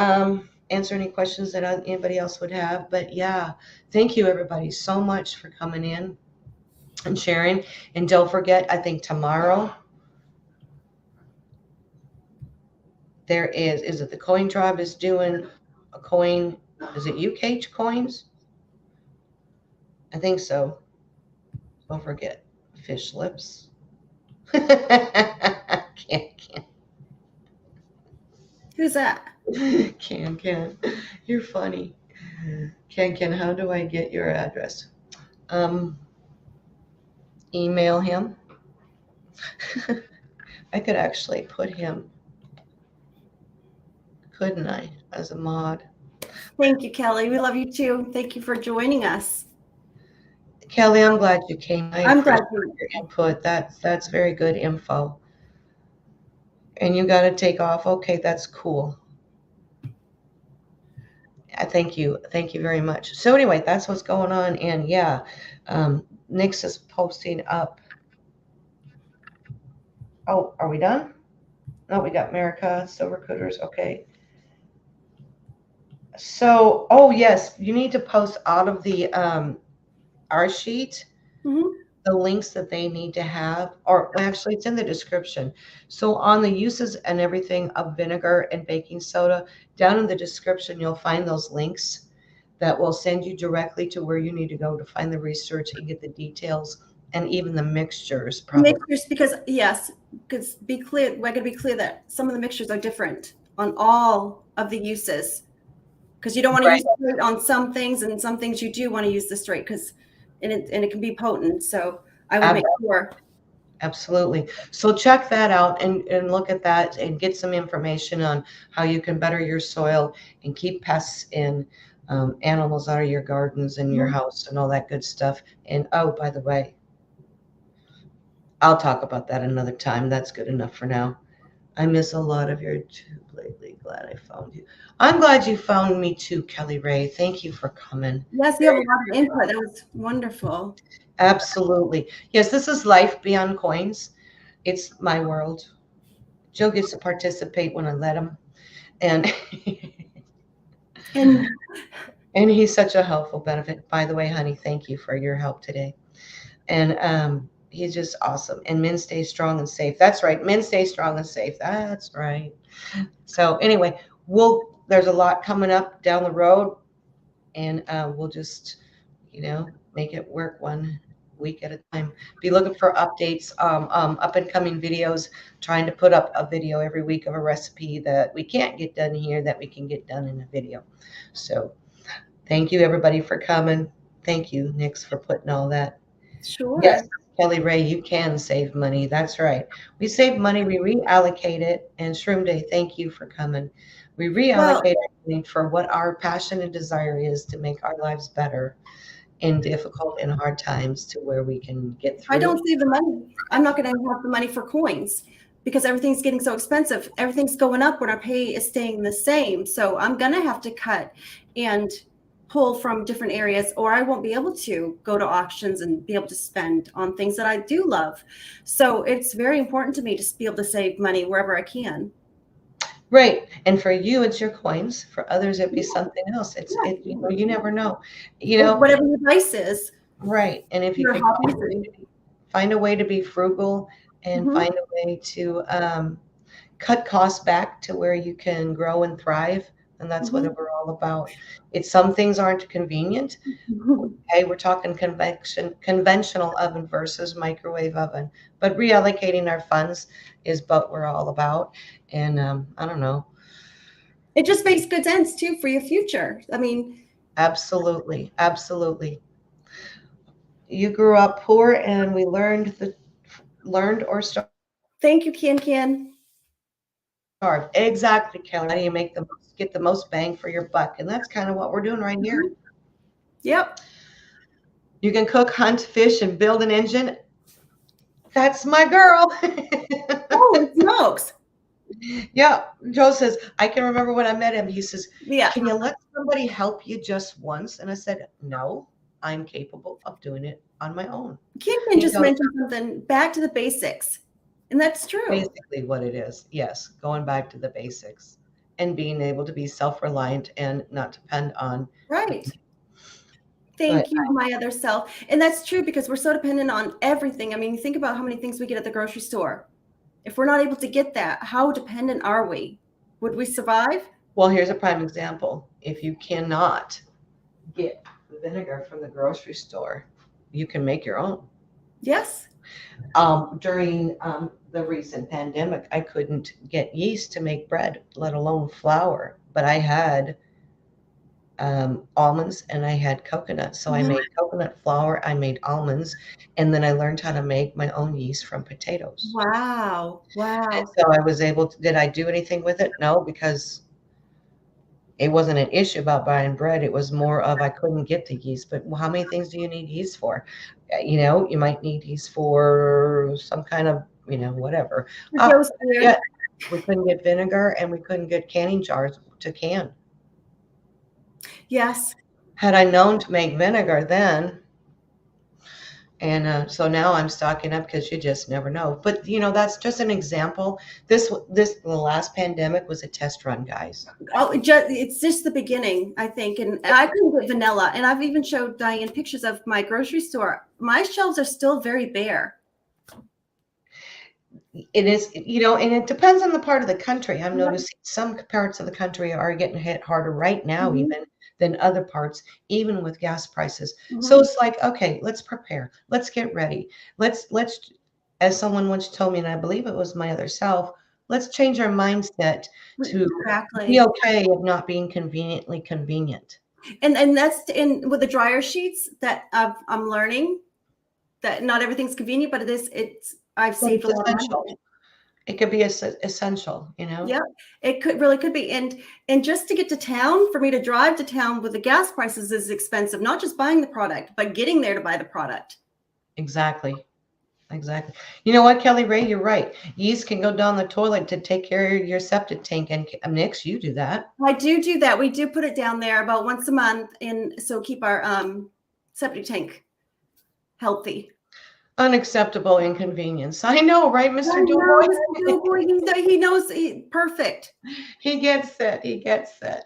answer any questions that anybody else would have. But yeah, thank you everybody so much for coming in and sharing. And don't forget, I think tomorrow there is it the Coin Tribe is doing a coin, is it UK coins? I think so. Don't forget fish lips. Can't. Who's that? Can. You're funny. Can, how do I get your address? Email him. I could actually put him, couldn't I, as a mod? Thank you, Kelly. We love you too. Thank you for joining us. Kelly, I'm glad you came. I'm glad your input. That's very good info. And you got to take off. Okay, that's cool. Thank you very much. So anyway, that's what's going on. And yeah, Nyx is posting up. Oh, are we done? No, we got America, Silver Cooters. Okay. So, oh yes, you need to post out of the our sheet, the links that they need to have, or actually it's in the description. So on the uses and everything of vinegar and baking soda, down in the description, you'll find those links that will send you directly to where you need to go to find the research and get the details and even the mixtures. Probably. Mixtures, because yes, because be clear, we're going to be clear that some of the mixtures are different on all of the uses, because you don't want to use it on some things, and some things you do want to use the straight, because and it can be potent. So I would make sure. Absolutely. So check that out and look at that and get some information on how you can better your soil and keep pests and animals out of your gardens and your house and all that good stuff. And oh, by the way, I'll talk about that another time. That's good enough for now. I miss a lot of your tube lately. Glad I found you. I'm glad you found me too, Kelly Ray. Thank you for coming. Yes, you have a lot of input. That was wonderful. Absolutely. Yes, this is Life Beyond Coins. It's my world. Joe gets to participate when I let him. And he's such a helpful benefit. By the way, honey, thank you for your help today. And he's just awesome. And men stay strong and safe. That's right. Men stay strong and safe. That's right. So anyway, there's a lot coming up down the road, and we'll just, make it work one week at a time. Be looking for updates, up and coming videos, trying to put up a video every week of a recipe that we can't get done here that we can get done in a video. So thank you everybody for coming. Thank you, Nyx, for putting all that. Sure. Yes, Kelly Ray, you can save money. That's right. We save money, we reallocate it. And Shroom Day, thank you for coming. We reallocate money for what our passion and desire is to make our lives better. in difficult and hard times to where we can get I through. don't save the money. I'm not going to have the money for coins because everything's getting so expensive. Everything's going up when our pay is staying the same. So I'm going to have to cut and pull from different areas, or I won't be able to go to auctions and be able to spend on things that I do love. So it's very important to me to be able to save money wherever I can. Right. And for you, it's your coins. For others, it'd be Yeah, something else. yeah. You never know. You Or know, whatever your vice is, right. And if you your could hobbies. And, find a way to be frugal and mhm, find a way to cut costs back to where you can grow and thrive. And that's what mhm. we're all about. It's some things aren't convenient. Okay, we're talking conventional oven versus microwave oven, but reallocating our funds is what we're all about. And I don't know. It just makes good sense too for your future. I mean, Absolutely, absolutely. You grew up poor, and we learned or thank you, Ken. starved. Exactly, Kelly. How do you get the most bang for your buck? And that's kind of what we're doing right here. Mhm. Yep. You can cook, hunt, fish, and build an engine. That's my girl. Holy smokes. Yeah, Joe says, I can remember when I met him. He says, Yeah. can you let somebody help you just once? And I said, no, I'm capable of doing it on my own. Ken He just goes, mentioned something back to the basics. And that's true. basically what it is. Yes, going back to the basics and being able to be self-reliant and not depend on. Right. But Thank you, my other self. And that's true because we're so dependent on everything. I mean, you think about how many things we get at the grocery store. If we're not able to get that, how dependent are we? Would we survive? well, here's a prime example. If you cannot get vinegar from the grocery store, you can make your own. Yes. During the recent pandemic, I couldn't get yeast to make bread, let alone flour. But I had almonds and I had coconut. So I Mhm. made coconut flour, I made almonds, and then I learned how to make my own yeast from potatoes. Wow. Wow. So I was able to, did I do anything with it? No, because it wasn't an issue about buying bread. It was more of I couldn't get the yeast. But how many things do you need yeast for? You might need yeast for some kind of, whatever. The Oh, dough's good. yeah, we couldn't get vinegar and we couldn't get canning jars to can. Yes. Had I known to make vinegar then, and so now I'm stocking up because you just never know. But that's just an example. The last pandemic was a test run, guys. Oh, it's just the beginning, I think. And I couldn't get vanilla. And I've even showed Diane pictures of my grocery store. My shelves are still very bare. It is, and it depends on the part of the country. I'm Right. noticing some parts of the country are getting hit harder right now, Mhm. even than other parts, even with gas prices. So Mhm. it's like, okay, let's prepare. Let's get ready. Let's, as someone once told me, and I believe it was my other self, let's change our mindset to be Exactly. okay of not being conveniently convenient. And that's in with the dryer sheets that I'm learning that not everything's convenient, but I've But saved it's a lot of money. essential. It could be essential. Yeah, it could be. And just to get to town, for me to drive to town with the gas prices is expensive, not just buying the product, but getting there to buy the product. Exactly. Exactly. You know what, Kelly Ray, you're right. Yeast can go down the toilet to take care of your septic tank. And Nix, you do that. I do that. We do put it down there about once a month, and so keep our septic tank healthy. Unacceptable inconvenience. I know, right, I Mr. know, Dubois? Mr. Doughboy. He knows. Perfect. He gets it. He gets it.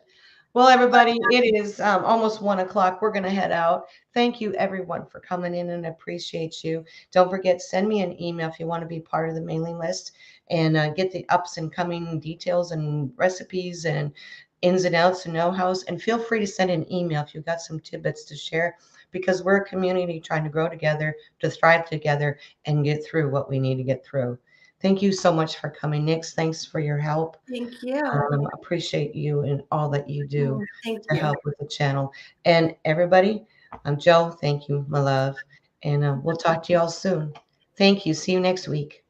Well, everybody, it is almost 1 o'clock. We're going to head out. Thank you, everyone, for coming in and appreciate you. Don't forget, send me an email if you want to be part of the mailing list and get the ups and coming details and recipes and ins and outs and know-hows. And feel free to send an email if you've got some tidbits to share because we're a community trying to grow together, to thrive together, and get through what we need to get through. Thank you so much for coming, Nix. Thanks for your help. Thank you. Appreciate you and all that you do Thank to you. help with the channel. And everybody, I'm Joe. Thank you, my love. And we'll talk to you all soon. Thank you. See you next week.